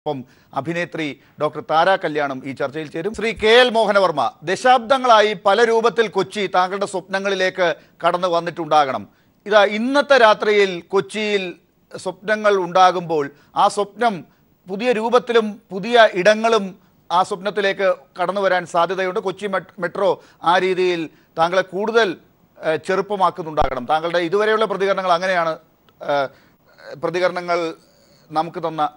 ഒപ്പം അഭിനേത്രി ഡോക്ടർ താര കല്യാണും ഈ ചർച്ചയിൽ ചേരും. ശ്രീ കെ എൽ മോഹനവർമ്മ, ദശാബ്ദങ്ങളായി പല രൂപത്തിൽ കൊച്ചി താങ്കളുടെ സ്വപ്നങ്ങളിലേക്ക് കടന്നു വന്നിട്ടുണ്ടാകണം. ഇതാ ഇന്നത്തെ രാത്രിയിൽ കൊച്ചിയിൽ സ്വപ്നങ്ങൾ ഉണ്ടാകുമ്പോൾ ആ സ്വപ്നം പുതിയ രൂപത്തിലും പുതിയ ഇടങ്ങളും ആ സ്വപ്നത്തിലേക്ക് കടന്നു വരാൻ സാധ്യതയുണ്ട്. കൊച്ചി മെട്രോ ആ രീതിയിൽ താങ്കളെ കൂടുതൽ ചെറുപ്പമാക്കുന്നുണ്ടാകണം. താങ്കളുടെ ഇതുവരെയുള്ള പ്രതികരണങ്ങൾ അങ്ങനെയാണ്. പ്രതികരണങ്ങൾ നമുക്ക് തന്ന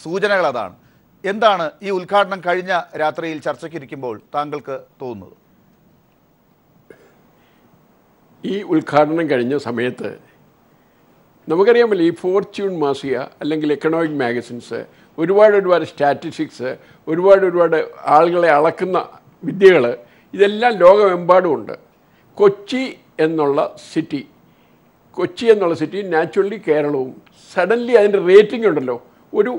സൂചനകൾ അതാണ്. എന്താണ് ഈ ഉദ്ഘാടനം കഴിഞ്ഞ രാത്രിയിൽ ചർച്ചയ്ക്കിരിക്കുമ്പോൾ താങ്കൾക്ക് തോന്നുന്നത്? ഈ ഉദ്ഘാടനം കഴിഞ്ഞ സമയത്ത് നമുക്കറിയാമല്ലോ, ഈ ഫോർച്യൂൺ മാസിക അല്ലെങ്കിൽ എക്കണോമിക് മാഗസിൻസ്, ഒരുപാട് സ്റ്റാറ്റിസ്റ്റിക്സ്, ഒരുപാട് ആളുകളെ അളക്കുന്ന വിദ്യകൾ, ഇതെല്ലാം ലോകമെമ്പാടും ഉണ്ട്. കൊച്ചി എന്നുള്ള സിറ്റി നാച്ചുറലി കേരളവും സഡൻലി അതിൻ്റെ റേറ്റിംഗ് ഉണ്ടല്ലോ ഒരു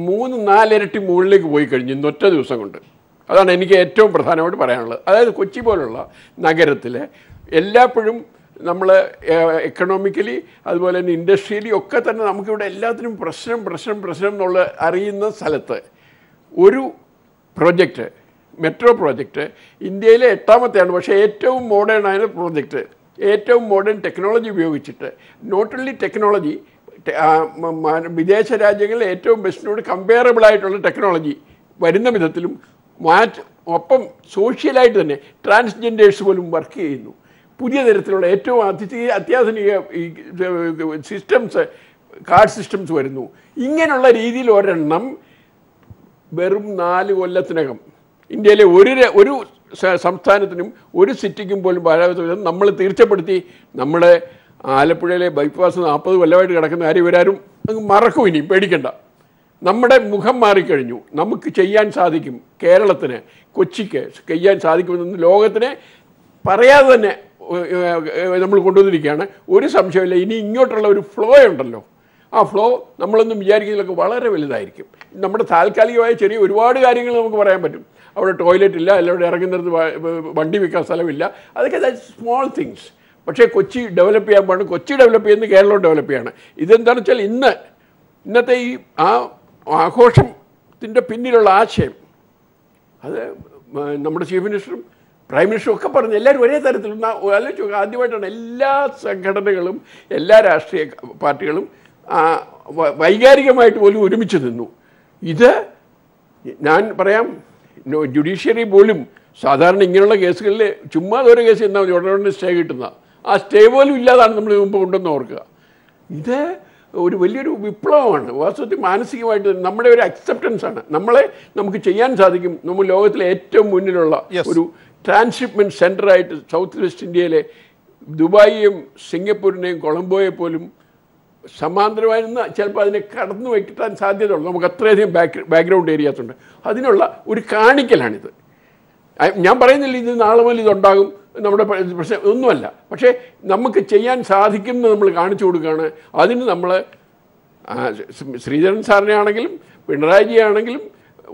3-4 ഇരട്ടി മുകളിലേക്ക് പോയി കഴിഞ്ഞു ഇന്നൊറ്റ ദിവസം കൊണ്ട്. അതാണ് എനിക്ക് ഏറ്റവും പ്രധാനമായിട്ട് പറയാനുള്ളത്. അതായത് കൊച്ചി പോലുള്ള നഗരത്തിൽ എല്ലായ്പ്പോഴും നമ്മൾ എക്കണോമിക്കലി അതുപോലെ തന്നെ ഇൻഡസ്ട്രിയലി ഒക്കെ തന്നെ നമുക്കിവിടെ എല്ലാത്തിനും പ്രശ്നം എന്നുള്ള അറിയുന്ന സ്ഥലത്ത് ഒരു പ്രോജക്റ്റ്, മെട്രോ പ്രോജക്റ്റ് ഇന്ത്യയിലെ 8ാമത്തെയാണ്. പക്ഷേ ഏറ്റവും മോഡേൺ ആയ പ്രോജക്റ്റ്, ഏറ്റവും മോഡേൺ ടെക്നോളജി ഉപയോഗിച്ചിട്ട്, നോട്ട് ഓൺലി ടെക്നോളജി, വിദേശ രാജ്യങ്ങളിൽ ഏറ്റവും ബെസ്റ്റിനോട് കമ്പയറബിൾ ആയിട്ടുള്ള ടെക്നോളജി വരുന്ന വിധത്തിലും ഒപ്പം സോഷ്യലായിട്ട് തന്നെ ട്രാൻസ്ജെൻഡേഴ്സ് പോലും വർക്ക് ചെയ്യുന്നു. പുതിയ തരത്തിലുള്ള ഏറ്റവും അത്യാധുനിക സിസ്റ്റംസ്, കാർഡ് സിസ്റ്റംസ് വരുന്നു. ഇങ്ങനെയുള്ള രീതിയിൽ ഒരെണ്ണം വെറും 4 കൊല്ലത്തിനകം ഇന്ത്യയിലെ ഒരു സംസ്ഥാനത്തിനും ഒരു സിറ്റിക്കും പോലും വരാത്ത വിധം നമ്മൾ തീർച്ചപ്പെടുത്തി. നമ്മുടെ ആലപ്പുഴയിലെ ബൈപ്പാസ് 40 കൊല്ലമായിട്ട് കിടക്കുന്ന കാര്യം ഇവരാരും മറക്കും. ഇനി പേടിക്കണ്ട, നമ്മുടെ മുഖം മാറിക്കഴിഞ്ഞു. നമുക്ക് ചെയ്യാൻ സാധിക്കും, കേരളത്തിന്, കൊച്ചിക്ക് ചെയ്യാൻ സാധിക്കുമെന്ന് ലോകത്തിനെ പറയാതെ തന്നെ നമ്മൾ കൊണ്ടുവന്നിരിക്കുകയാണ്. ഒരു സംശയമില്ല. ഇനി ഇങ്ങോട്ടുള്ള ഒരു ഫ്ലോ ഉണ്ടല്ലോ, ആ ഫ്ലോ നമ്മളൊന്നും വിചാരിക്കുന്നതിലൊക്കെ വളരെ വലുതായിരിക്കും. നമ്മുടെ താൽക്കാലികമായ ചെറിയ ഒരുപാട് കാര്യങ്ങൾ നമുക്ക് പറയാൻ പറ്റും. അവിടെ ടോയ്ലറ്റ് ഇല്ല, അല്ലെങ്കിൽ ഇറങ്ങുന്നിടത്ത് വണ്ടി വെക്കാൻ സ്ഥലമില്ല, അതൊക്കെ സ്മോൾ തിങ്സ്. പക്ഷേ കൊച്ചി ഡെവലപ്പ് ചെയ്യാൻ പാടും. കൊച്ചി ഡെവലപ്പ് ചെയ്യുന്നത് കേരളം ഡെവലപ്പ് ചെയ്യാണ്. ഇതെന്താണെന്ന് വെച്ചാൽ ഇന്നത്തെ ഈ ആഘോഷത്തിൻ്റെ പിന്നിലുള്ള ആശയം അത് നമ്മുടെ ചീഫ് മിനിസ്റ്ററും പ്രൈം മിനിസ്റ്ററും ഒക്കെ പറഞ്ഞ് എല്ലാവരും ഒരേ തരത്തിലുള്ള ആദ്യമായിട്ടാണ് എല്ലാ സംഘടനകളും എല്ലാ രാഷ്ട്രീയ പാർട്ടികളും വൈകാരികമായിട്ട് പോലും ഒരുമിച്ച് നിന്നു. ഇത് ഞാൻ പറയാം, ജുഡീഷ്യറി പോലും സാധാരണ ഇങ്ങനെയുള്ള കേസുകളിൽ ചുമ്മാ ഓരോ കേസ് എന്നാൽ മതി, ഉടനെ സ്റ്റേ കിട്ടുന്ന ആ സ്റ്റേ പോലും ഇല്ലാതാണ് നമ്മൾ മുമ്പ് കൊണ്ടുവന്ന് ഓർക്കുക. ഇത് ഒരു വലിയൊരു വിപ്ലവമാണ് വാസ്തവത്തിൽ. മാനസികമായിട്ട് നമ്മുടെ ഒരു അക്സെപ്റ്റൻസാണ്. നമുക്ക് ചെയ്യാൻ സാധിക്കും. നമ്മൾ ലോകത്തിലെ ഏറ്റവും മുന്നിലുള്ള ഒരു ട്രാൻസ്ഷിപ്മെൻറ്റ് സെൻ്ററായിട്ട് സൗത്ത് വെസ്റ്റ് ഇന്ത്യയിലെ ദുബായിയും സിംഗപ്പൂരിനെയും കൊളംബോയെ പോലും സമാന്തരമായിരുന്ന ചിലപ്പോൾ അതിനെ കടന്നു വയ്ക്കാൻ സാധ്യതയുള്ളൂ. നമുക്ക് അത്രയധികം ബാക്ക്ഗ്രൗണ്ട് ഏരിയാസ് ഉണ്ട്. അതിനുള്ള ഒരു കാണിക്കലാണിത്. ഞാൻ പറയുന്നില്ല ഇത് നാളെ മുതൽ ഇതുണ്ടാകും, നമ്മുടെ പ്രശ്നം ഒന്നുമല്ല. പക്ഷേ നമുക്ക് ചെയ്യാൻ സാധിക്കുമെന്ന് നമ്മൾ കാണിച്ചു കൊടുക്കുകയാണ്. അതിന് നമ്മൾ ശ്രീധരൻ സാറിനെ ആണെങ്കിലും പിണറായിജി ആണെങ്കിലും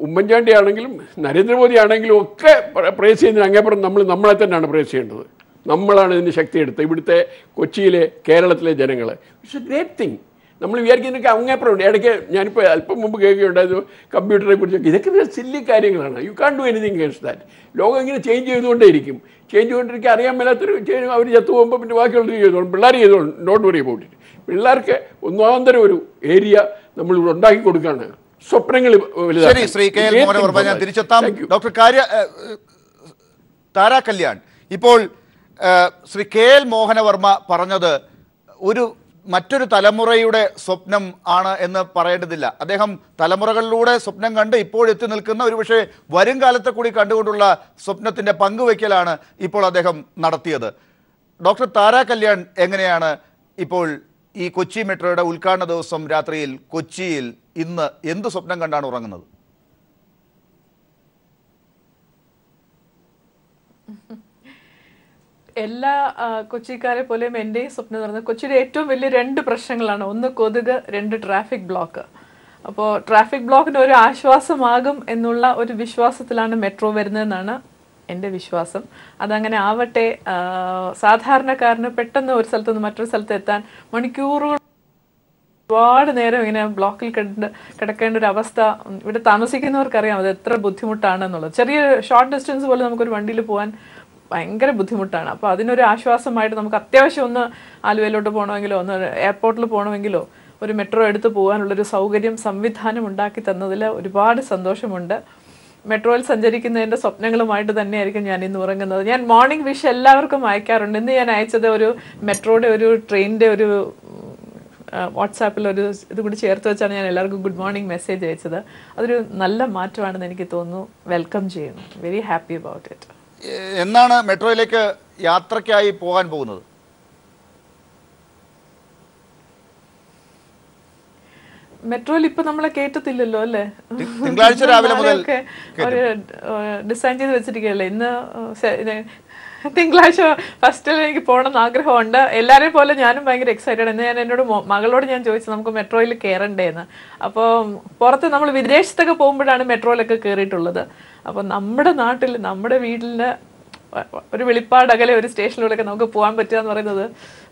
ഉമ്മൻചാണ്ടി ആണെങ്കിലും നരേന്ദ്രമോദി ആണെങ്കിലും ഒക്കെ പ്രേസ് ചെയ്യുന്നതിന് അങ്ങേപ്പുറം നമ്മളെ തന്നെയാണ് പ്രേസ് ചെയ്യേണ്ടത്. നമ്മളാണ് ഇതിന് ശക്തിയെടുത്തത്. ഇവിടുത്തെ കൊച്ചിയിലെ കേരളത്തിലെ ജനങ്ങൾ. It's A great thing. നമ്മൾ വിചാരിക്കുന്നതൊക്കെ അങ്ങേപ്പുറമുണ്ട്. ഇടയ്ക്ക് ഞാനിപ്പോൾ അല്പം മുമ്പ് കേൾക്കുകയുണ്ടായത് കമ്പ്യൂട്ടറെ കുറിച്ചൊക്കെ. ഇതൊക്കെ സില്ലി കാര്യങ്ങളാണ്. You can do anything against that. ലോകം ഇങ്ങനെ ചേഞ്ച് ചെയ്തുകൊണ്ടേയിരിക്കും. അറിയാൻ മേലാത്തൊരു അവർ ചത്തു പോകുമ്പോൾ പിന്നെ ബാക്കിയുള്ളത് ചെയ്തോളും. പിള്ളേർ ചെയ്തോളും. Don't worry about it. പിള്ളേർക്ക് ഒന്നാന്തരം ഒരു ഏരിയ നമ്മൾ ഇവിടെ ഉണ്ടാക്കി കൊടുക്കുകയാണ്. സ്വപ്നങ്ങൾ വലുതാണ്. ശ്രീ കെ എൽ മോഹനവർമ്മ, ഞാൻ തിരിച്ചെത്താം. ഡോക്ടർ താര കല്യാൺ, ഇപ്പോൾ ശ്രീ കെ എൽ മോഹനവർമ്മ പറഞ്ഞത് മറ്റൊരു തലമുറയുടെ സ്വപ്നം ആണ് എന്ന് പറയേണ്ടതില്ല. അദ്ദേഹം തലമുറകളിലൂടെ സ്വപ്നം കണ്ട് ഇപ്പോഴെത്തി നിൽക്കുന്ന ഒരുപക്ഷെ വരും കാലത്തെ കൂടി കണ്ടുകൊണ്ടുള്ള സ്വപ്നത്തിൻ്റെ പങ്കുവയ്ക്കലാണ് ഇപ്പോൾ അദ്ദേഹം നടത്തിയത്. ഡോക്ടർ താര കല്യാൺ എങ്ങനെയാണ് ഇപ്പോൾ ഈ കൊച്ചി മെട്രോയുടെ ഉദ്ഘാടന ദിവസം രാത്രിയിൽ കൊച്ചിയിൽ ഇന്ന് എന്ത് സ്വപ്നം കണ്ടാണ് ഉറങ്ങുന്നത്? എല്ലാ കൊച്ചിക്കാരെ പോലെയും എൻ്റെയും സ്വപ്നം നടന്നത് കൊച്ചിയുടെ ഏറ്റവും വലിയ 2 പ്രശ്നങ്ങളാണ്. ഒന്ന് കൊതുക്, 2 ട്രാഫിക് ബ്ലോക്ക്. അപ്പോൾ ട്രാഫിക് ബ്ലോക്കിന് ഒരു ആശ്വാസമാകും എന്നുള്ള ഒരു വിശ്വാസത്തിലാണ് മെട്രോ വരുന്നതെന്നാണ് എൻ്റെ വിശ്വാസം. അതങ്ങനെ ആവട്ടെ. സാധാരണക്കാരന് പെട്ടെന്ന് ഒരു സ്ഥലത്ത് നിന്ന് മറ്റൊരു സ്ഥലത്ത് എത്താൻ മണിക്കൂറുകൾ ഒരുപാട് നേരം ഇങ്ങനെ ബ്ലോക്കിൽ കിടക്കേണ്ട ഒരു അവസ്ഥ ഇവിടെ താമസിക്കുന്നവർക്കറിയാം അത് എത്ര ബുദ്ധിമുട്ടാണെന്നുള്ളത്. ചെറിയ ഷോർട്ട് ഡിസ്റ്റൻസ് പോലെ നമുക്കൊരു വണ്ടിയിൽ പോകാൻ ഭയങ്കര ബുദ്ധിമുട്ടാണ്. അപ്പോൾ അതിനൊരു ആശ്വാസമായിട്ട് നമുക്ക് അത്യാവശ്യം ഒന്ന് ആലുവയിലോട്ട് പോകണമെങ്കിലോ ഒന്ന് എയർപോർട്ടിൽ പോകണമെങ്കിലോ ഒരു മെട്രോ എടുത്ത് പോകാനുള്ളൊരു സംവിധാനം ഉണ്ടാക്കി തന്നതിൽ ഒരുപാട് സന്തോഷമുണ്ട്. മെട്രോയിൽ സഞ്ചരിക്കുന്നതിൻ്റെ സ്വപ്നങ്ങളുമായിട്ട് തന്നെയായിരിക്കും ഞാൻ ഇന്ന് ഉറങ്ങുന്നത്. ഞാൻ മോർണിംഗ് വിഷ് എല്ലാവർക്കും അയക്കാറുണ്ട്. ഇന്ന് ഞാൻ അയച്ചത് ഒരു മെട്രോയുടെ ഒരു ട്രെയിനിൻ്റെ ഒരു വാട്സാപ്പിൽ ഒരു ഇത് കൂടി ചേർത്ത് വെച്ചാണ് ഞാൻ എല്ലാവർക്കും ഗുഡ് മോർണിംഗ് മെസ്സേജ് അയച്ചത്. അതൊരു നല്ല മാറ്റമാണെന്ന് എനിക്ക് തോന്നുന്നു. വെൽക്കം ചെയ്യുന്നു. Very happy about it. എന്നാണ് മെട്രോയിലേക്ക് യാത്രയ്ക്കായി പോകാൻ പോകുന്നത്? മെട്രോയിൽ ഇപ്പൊ നമ്മളെ കേട്ടത്തില്ലല്ലോ അല്ലേ? തിങ്കളാഴ്ച രാവിലെ മുതൽ ഒരു ഡിസൈൻ ചെയ്ത് വെച്ചിരിക്കുകയല്ലേ. ഇന്ന് തിങ്കളാഴ്ച ഫസ്റ്റിൽ എനിക്ക് പോകണമെന്ന് ആഗ്രഹമുണ്ട്. എല്ലാവരെയും പോലെ ഞാനും ഭയങ്കര എക്സൈറ്റഡ്. എന്ന് ഞാൻ എന്നോട് മകളോട് ഞാൻ ചോദിച്ചു നമുക്ക് മെട്രോയിൽ കയറണ്ടേന്ന്. അപ്പോൾ പുറത്ത് നമ്മൾ വിദേശത്തൊക്കെ പോകുമ്പോഴാണ് മെട്രോയിലൊക്കെ കയറിയിട്ടുള്ളത്. അപ്പോൾ നമ്മുടെ നാട്ടിൽ നമ്മുടെ വീട്ടിൽ ഒരു വെളിപ്പാട് അകലെ ഒരു സ്റ്റേഷനിലൂടെയൊക്കെ നമുക്ക് പോകാൻ പറ്റുക എന്ന് പറയുന്നത്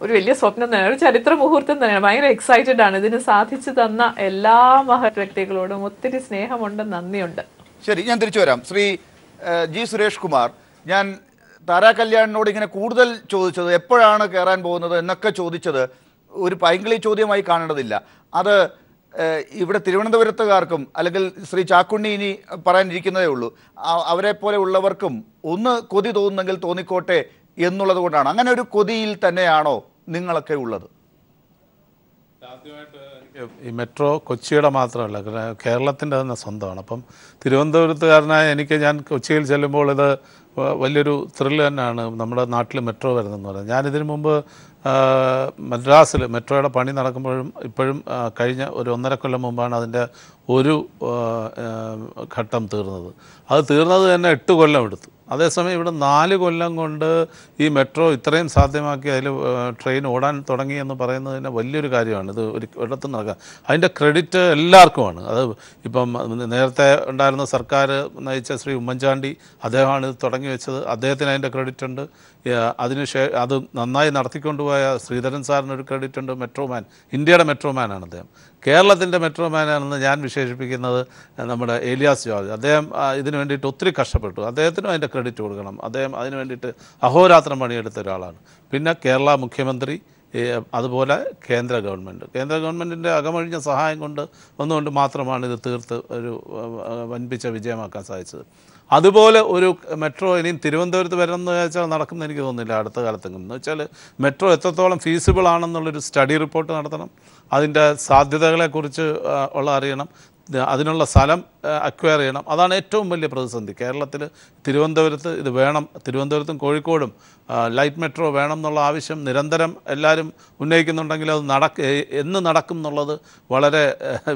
ഒരു വലിയ സ്വപ്നം തന്നെയാണ്, ഒരു ചരിത്ര മുഹൂർത്തം തന്നെയാണ്. ഭയങ്കര എക്സൈറ്റഡ് ആണ്. ഇതിന് സാധിച്ചു തന്ന എല്ലാ മഹത് വ്യക്തികളോടും ഒത്തിരി സ്നേഹമുണ്ട്, നന്ദിയുണ്ട്. ശരി, ഞാൻ തിരിച്ചു വരാം. ശ്രീ ജി സുരേഷ് കുമാർ, ഞാൻ താരാ കല്യാണിനോട് ഇങ്ങനെ കൂടുതൽ ചോദിച്ചത് എപ്പോഴാണ് കയറാൻ പോകുന്നത് എന്നൊക്കെ ചോദിച്ചത് ഒരു പൈങ്കിളി ചോദ്യമായി കാണേണ്ടതില്ല. അത് ഇവിടെ തിരുവനന്തപുരത്തുകാർക്കും അല്ലെങ്കിൽ ശ്രീ ചാക്കുണ്ണി ഇനി പറയാനിരിക്കുന്നതേ ഉള്ളൂ, അവരെ പോലെ ഉള്ളവർക്കും ഒന്ന് കൊതി തോന്നുന്നെങ്കിൽ തോന്നിക്കോട്ടെ എന്നുള്ളത് കൊണ്ടാണ്. അങ്ങനെ ഒരു കൊതിയിൽ തന്നെയാണോ നിങ്ങളൊക്കെ ഉള്ളത്? ആദ്യമായിട്ട് ഈ മെട്രോ കൊച്ചിയുടെ മാത്രമല്ല, കേരളത്തിൻ്റെ തന്നെ സ്വന്തമാണ്. അപ്പം തിരുവനന്തപുരത്തുകാരനായ ഞാൻ കൊച്ചിയിൽ ചെല്ലുമ്പോൾ ഇത് വലിയൊരു ത്രില്ല് തന്നെയാണ് നമ്മുടെ നാട്ടിൽ മെട്രോ വരുന്നതെന്ന് പറയുന്നത്. ഞാനിതിനു മുമ്പ് മദ്രാസിൽ മെട്രോയുടെ പണി നടക്കുമ്പോഴും ഇപ്പോഴും കഴിഞ്ഞ ഒരു 1.5 കൊല്ലം മുമ്പാണ് അതിൻ്റെ ഒരു ഘട്ടം തീർന്നത്. അത് തീർന്നത് തന്നെ 8 കൊല്ലം എടുത്തു. അതേസമയം ഇവിടെ 4 കൊല്ലം കൊണ്ട് ഈ മെട്രോ ഇത്രയും സാധ്യമാക്കി അതിൽ ട്രെയിൻ ഓടാൻ തുടങ്ങി എന്ന് പറയുന്നത് തന്നെ വലിയൊരു കാര്യമാണ്. ഇത് ഒരിടത്തും നടക്കുക. അതിൻ്റെ ക്രെഡിറ്റ് എല്ലാവർക്കുമാണ്. അത് ഇപ്പം നേരത്തെ ഉണ്ടായിരുന്ന സർക്കാർ നയിച്ച ശ്രീ ഉമ്മൻചാണ്ടി അദ്ദേഹമാണ് ഇത് തുടങ്ങി വെച്ചത്. അദ്ദേഹത്തിന് അതിൻ്റെ ക്രെഡിറ്റ് ഉണ്ട്. അത് നന്നായി നടത്തിക്കൊണ്ടുപോയ ശ്രീധരൻ സാറിനൊരു ക്രെഡിറ്റ് ഉണ്ട്. മെട്രോമാൻ, ഇന്ത്യയുടെ മെട്രോമാനാണ് അദ്ദേഹം. കേരളത്തിൻ്റെ മെട്രോമാനാണെന്ന് ഞാൻ വിശേഷിപ്പിക്കുന്നത് നമ്മുടെ ഏലിയാസ് ജോർജ്. അദ്ദേഹം ഇതിനു വേണ്ടിയിട്ട് ഒത്തിരി കഷ്ടപ്പെട്ടു. അദ്ദേഹത്തിനും അതിൻ്റെ ക്രെഡിറ്റ് കൊടുക്കണം. അദ്ദേഹം അതിനു വേണ്ടിയിട്ട് അഹോരാത്രം പണിയെടുത്ത ഒരാളാണ്. പിന്നെ കേരള മുഖ്യമന്ത്രി, അതുപോലെ കേന്ദ്ര ഗവൺമെൻറ്റിൻ്റെ അകമഴിഞ്ഞ സഹായം ഒന്നുകൊണ്ട് മാത്രമാണ് ഇത് തീർത്ത് ഒരു വൻപിച്ച വിജയമാക്കാൻ സാധിച്ചത്. അതുപോലെ ഒരു മെട്രോ ഇനിയും തിരുവനന്തപുരത്ത് വരണമെന്ന് വെച്ചാൽ നടക്കുമെന്ന് എനിക്ക് തോന്നുന്നില്ല അടുത്ത കാലത്തെങ്കിലും. എന്ന് വെച്ചാൽ മെട്രോ എത്രത്തോളം ഫീസിബിൾ ആണെന്നുള്ളൊരു സ്റ്റഡി റിപ്പോർട്ട് നടത്തണം. അതിൻ്റെ സാധ്യതകളെക്കുറിച്ച് അറിയണം. അതിനുള്ള സ്ഥലം അക്വയർ ചെയ്യണം. അതാണ് ഏറ്റവും വലിയ പ്രതിസന്ധി. കേരളത്തിൽ തിരുവനന്തപുരത്ത് ഇത് വേണം. തിരുവനന്തപുരത്തും കോഴിക്കോടും ലൈറ്റ് മെട്രോ വേണം എന്നുള്ള ആവശ്യം നിരന്തരം എല്ലാവരും ഉന്നയിക്കുന്നുണ്ടെങ്കിൽ അത് എന്ന് നടക്കും എന്നുള്ളത് വളരെ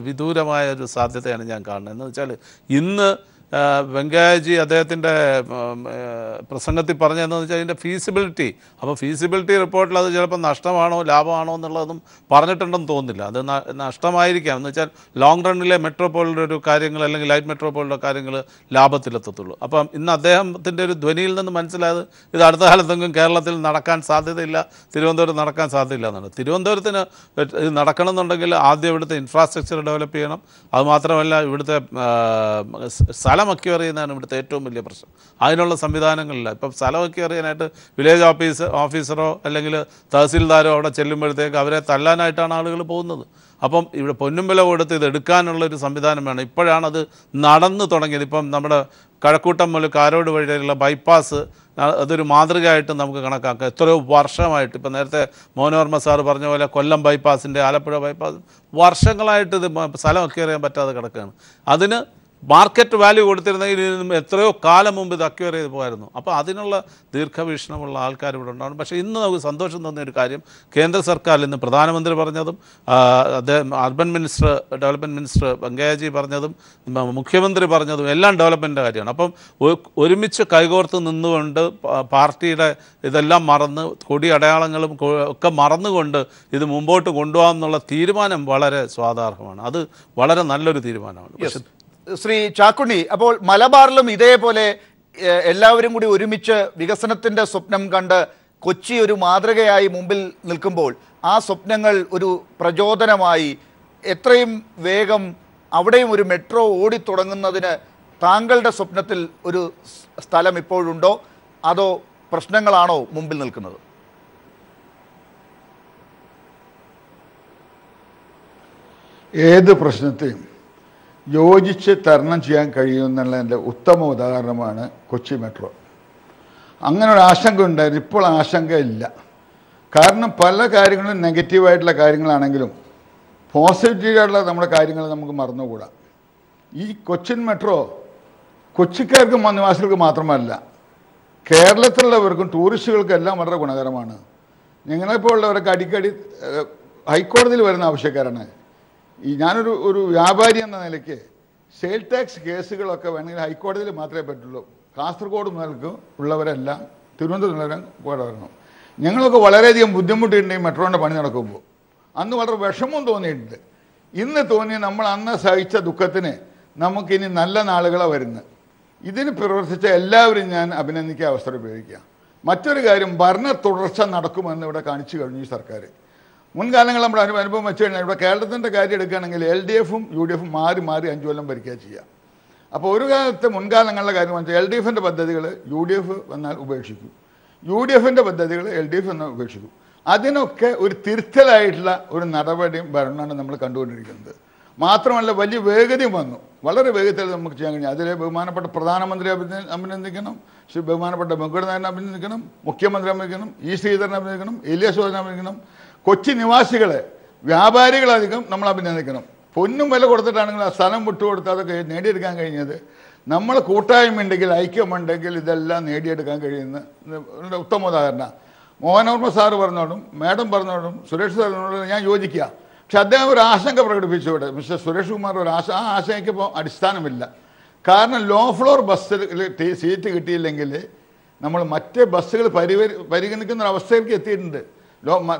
വിദൂരമായ ഒരു സാധ്യതയാണ് ഞാൻ കാണുന്നത്. എന്ന് വെച്ചാൽ ഇന്ന് വെങ്കയ്യജി അദ്ദേഹത്തിൻ്റെ പ്രസംഗത്തിൽ പറഞ്ഞതെന്ന് വെച്ചാൽ അതിൻ്റെ ഫീസിബിലിറ്റി. അപ്പോൾ ഫീസിബിലിറ്റി റിപ്പോർട്ടിൽ അത് ചിലപ്പോൾ നഷ്ടമാണോ ലാഭമാണോ എന്നുള്ളതും പറഞ്ഞിട്ടുണ്ടെന്ന് തോന്നുന്നില്ല. അത് നഷ്ടമായിരിക്കാം. എന്ന് വെച്ചാൽ ലോങ് റണ്ണിലെ മെട്രോ പോലുള്ള ഒരു കാര്യങ്ങൾ അല്ലെങ്കിൽ ലൈറ്റ് മെട്രോ പോലുള്ള കാര്യങ്ങൾ ലാഭത്തിലെത്തത്തുള്ളൂ. അപ്പം ഇന്ന് അദ്ദേഹത്തിൻ്റെ ഒരു ധ്വനിയിൽ നിന്ന് മനസ്സിലായത് ഇത് അടുത്ത കാലത്തെങ്കിലും കേരളത്തിൽ നടക്കാൻ സാധ്യതയില്ല, തിരുവനന്തപുരത്ത് നടക്കാൻ സാധ്യതയില്ല എന്നാണ്. തിരുവനന്തപുരത്തിന് ഇത് നടക്കണമെന്നുണ്ടെങ്കിൽ ആദ്യം ഇവിടുത്തെ ഇൻഫ്രാസ്ട്രക്ചർ ഡെവലപ്പ് ചെയ്യണം. അതുമാത്രമല്ല ഇവിടുത്തെ സ്ഥലം അക്വയർ ചെയ്യുന്നതാണ് ഇവിടുത്തെ ഏറ്റവും വലിയ പ്രശ്നം. അതിനുള്ള സംവിധാനങ്ങളില്ല. ഇപ്പം സ്ഥലം അക്വയർ ചെയ്യാനായിട്ട് വില്ലേജ് ഓഫീസറോ അല്ലെങ്കിൽ തഹസീൽദാരോ അവിടെ ചെല്ലുമ്പോഴത്തേക്ക് അവരെ തല്ലാനായിട്ടാണ് ആളുകൾ പോകുന്നത്. അപ്പം ഇവിടെ പൊന്നും വില കൊടുത്ത് ഇത് എടുക്കാനുള്ളൊരു സംവിധാനം വേണം. ഇപ്പോഴാണത് നടന്നു തുടങ്ങിയത്. ഇപ്പം നമ്മുടെ കഴക്കൂട്ടം മുതൽ കാരോട് വഴിയുള്ള ബൈപ്പാസ് അതൊരു മാതൃകയായിട്ട് നമുക്ക് കണക്കാക്കാം. എത്രയോ വർഷമായിട്ട് ഇപ്പം നേരത്തെ മോനോർമ്മ സാറ് പറഞ്ഞ പോലെ കൊല്ലം ബൈപ്പാസിൻ്റെ ആലപ്പുഴ ബൈപ്പാസ് വർഷങ്ങളായിട്ട് ഇത് സ്ഥലം അക്വയർ ചെയ്യാൻ പറ്റാതെ കിടക്കുകയാണ്. അതിന് മാർക്കറ്റ് വാല്യൂ കൊടുത്തിരുന്നെങ്കിൽ ഇതിനും എത്രയോ കാലം മുമ്പ് ഇത് അക്വയർ ചെയ്ത് പോകായിരുന്നു. അപ്പോൾ അതിനുള്ള ദീർഘവീക്ഷണമുള്ള ആൾക്കാർ ഇവിടെ ഉണ്ടാകും. പക്ഷേ ഇന്ന് നമുക്ക് സന്തോഷം തോന്നിയ ഒരു കാര്യം കേന്ദ്ര സർക്കാരിൽ നിന്ന് പ്രധാനമന്ത്രി പറഞ്ഞതും അദ്ദേഹം ഡെവലപ്മെൻറ്റ് മിനിസ്റ്റർ വെങ്കയ്യജി പറഞ്ഞതും മുഖ്യമന്ത്രി പറഞ്ഞതും എല്ലാം ഡെവലപ്മെൻറ്റിൻ്റെ കാര്യമാണ്. അപ്പം ഒരുമിച്ച് കൈകോർത്ത് നിന്നുകൊണ്ട് പാർട്ടിയുടെ ഇതെല്ലാം മറന്ന് കൊടി അടയാളങ്ങളും ഒക്കെ മറന്നുകൊണ്ട് ഇത് മുമ്പോട്ട് കൊണ്ടുപോകാമെന്നുള്ള തീരുമാനം വളരെ സ്വാഗതാർഹമാണ്. അത് വളരെ നല്ലൊരു തീരുമാനമാണ്. പക്ഷേ ശ്രീ ചാക്കുണ്ണി, അപ്പോൾ മലബാറിലും ഇതേപോലെ എല്ലാവരും കൂടി ഒരുമിച്ച് വികസനത്തിൻ്റെ സ്വപ്നം കണ്ട് കൊച്ചി ഒരു മാതൃകയായി മുമ്പിൽ നിൽക്കുമ്പോൾ ആ സ്വപ്നങ്ങൾ ഒരു പ്രചോദനമായി എത്രയും വേഗം അവിടെയും ഒരു മെട്രോ ഓടിത്തുടങ്ങുന്നതിന് താങ്കളുടെ സ്വപ്നത്തിൽ ഒരു സ്ഥലം ഇപ്പോഴുണ്ടോ, അതോ പ്രശ്നങ്ങളാണോ മുമ്പിൽ നിൽക്കുന്നത്? ഏത് പ്രശ്നത്തെയും യോജിച്ച് തരണം ചെയ്യാൻ കഴിയുമെന്നുള്ളതിൻ്റെ ഉത്തമ ഉദാഹരണമാണ് കൊച്ചി മെട്രോ. അങ്ങനെ ഒരു ആശങ്ക ഉണ്ടായിരുന്നു, ഇപ്പോൾ ആശങ്ക ഇല്ല. കാരണം പല കാര്യങ്ങളും നെഗറ്റീവായിട്ടുള്ള കാര്യങ്ങളാണെങ്കിലും പോസിറ്റീവായിട്ടുള്ള നമ്മുടെ കാര്യങ്ങൾ നമുക്ക് മറന്നുകൂടാ. ഈ കൊച്ചിൻ മെട്രോ കൊച്ചിക്കാർക്കും നിവാസികൾക്ക് മാത്രമല്ല, കേരളത്തിലുള്ളവർക്കും ടൂറിസ്റ്റുകൾക്കും എല്ലാം വളരെ ഗുണകരമാണ്. ഞങ്ങളെപ്പോലുള്ളവരൊക്കെ അടിക്കടി ഹൈക്കോടതിയിൽ വരുന്ന ആവശ്യക്കാരാണ്. ഞാനൊരു വ്യാപാരി എന്ന നിലയ്ക്ക് സെയിൽ ടാക്സ് കേസുകളൊക്കെ വേണമെങ്കിൽ ഹൈക്കോടതിയിൽ മാത്രമേ പറ്റുള്ളൂ. കാസർഗോഡ് മുതൽക്ക് ഉള്ളവരെല്ലാം തിരുവനന്തപുരം കൂടെ വരണം. ഞങ്ങളൊക്കെ വളരെയധികം ബുദ്ധിമുട്ടുണ്ട് ഈ മെട്രോൻ്റെ പണി നടക്കുമ്പോൾ. അന്ന് വളരെ വിഷമം തോന്നിയിട്ടുണ്ട്. ഇന്ന് തോന്നി നമ്മൾ അന്ന് സഹിച്ച ദുഃഖത്തിന് നമുക്കിനി നല്ല നാളുകളെ വരുന്നത്. ഇതിന് പ്രവർത്തിച്ച എല്ലാവരും ഞാൻ അഭിനന്ദിക്കാൻ അവസരം ഉപയോഗിക്കുക. മറ്റൊരു കാര്യം, ഭരണ തുടർച്ച നടക്കുമെന്ന് ഇവിടെ കാണിച്ചു കഴിഞ്ഞു ഈ സർക്കാർ. മുൻകാലങ്ങൾ നമ്മുടെ അനുഭവം വെച്ച് കഴിഞ്ഞാൽ ഇവിടെ കേരളത്തിൻ്റെ കാര്യം എടുക്കുകയാണെങ്കിൽ LDFും UDFും മാറി 5 കൊല്ലം ഭരിക്കുക ചെയ്യുക. അപ്പോൾ ഒരു കാലത്തെ മുൻകാലങ്ങളിലെ കാര്യം വെച്ചാൽ LDFിൻ്റെ പദ്ധതികൾ UDF വന്നാൽ ഉപേക്ഷിക്കും, UDFിൻ്റെ പദ്ധതികൾ LDF എന്നാൽ ഉപേക്ഷിക്കും. അതിനൊക്കെ ഒരു തിരുത്തലായിട്ടുള്ള ഒരു നടപടിയും ഭരണമാണ് നമ്മൾ കണ്ടുകൊണ്ടിരിക്കുന്നത്. മാത്രമല്ല വലിയ വേഗതയും വന്നു, വളരെ വേഗത്തിൽ നമുക്ക് ചെയ്യാൻ കഴിഞ്ഞു. അതിലെ ബഹുമാനപ്പെട്ട പ്രധാനമന്ത്രി അഭിനന്ദിക്കണം, ബഹുമാനപ്പെട്ട വെങ്കടനാഥനെ അഭിനന്ദിക്കണം, മുഖ്യമന്ത്രി അഭിനന്ദിക്കണം, ശ്രീധരനെ അഭിനന്ദിക്കണം, എലിയാസ് അഭിനന്ദിക്കണം, കൊച്ചി നിവാസികളെ വ്യാപാരികളധികം നമ്മൾ അഭിനന്ദിക്കണം. പൊന്നും വില കൊടുത്തിട്ടാണെങ്കിൽ ആ സ്ഥലം വിട്ടുകൊടുത്ത് അതൊക്കെ നേടിയെടുക്കാൻ കഴിഞ്ഞത് നമ്മൾ കൂട്ടായ്മയുണ്ടെങ്കിൽ, ഐക്യമുണ്ടെങ്കിൽ ഇതെല്ലാം നേടിയെടുക്കാൻ കഴിയുന്ന ഉത്തമ ഉദാഹരണം. മോഹനവർമ്മ സാറ് പറഞ്ഞോടും മാഡം പറഞ്ഞോടും സുരേഷ് സാറിനോടും ഞാൻ യോജിക്കുക. പക്ഷെ അദ്ദേഹം ഒരു ആശങ്ക പ്രകടിപ്പിച്ചുവിടെ, മിസ്റ്റർ സുരേഷ് കുമാർ ആ ആശങ്കയ്ക്ക് ഇപ്പോൾ അടിസ്ഥാനമില്ല. കാരണം ലോ ഫ്ലോർ ബസ്സിൽ സീറ്റ് കിട്ടിയില്ലെങ്കിൽ നമ്മൾ മറ്റ് ബസ്സുകൾ പരിഗണിക്കുന്ന ഒരവസ്ഥയിലേക്ക് എത്തിയിട്ടുണ്ട്.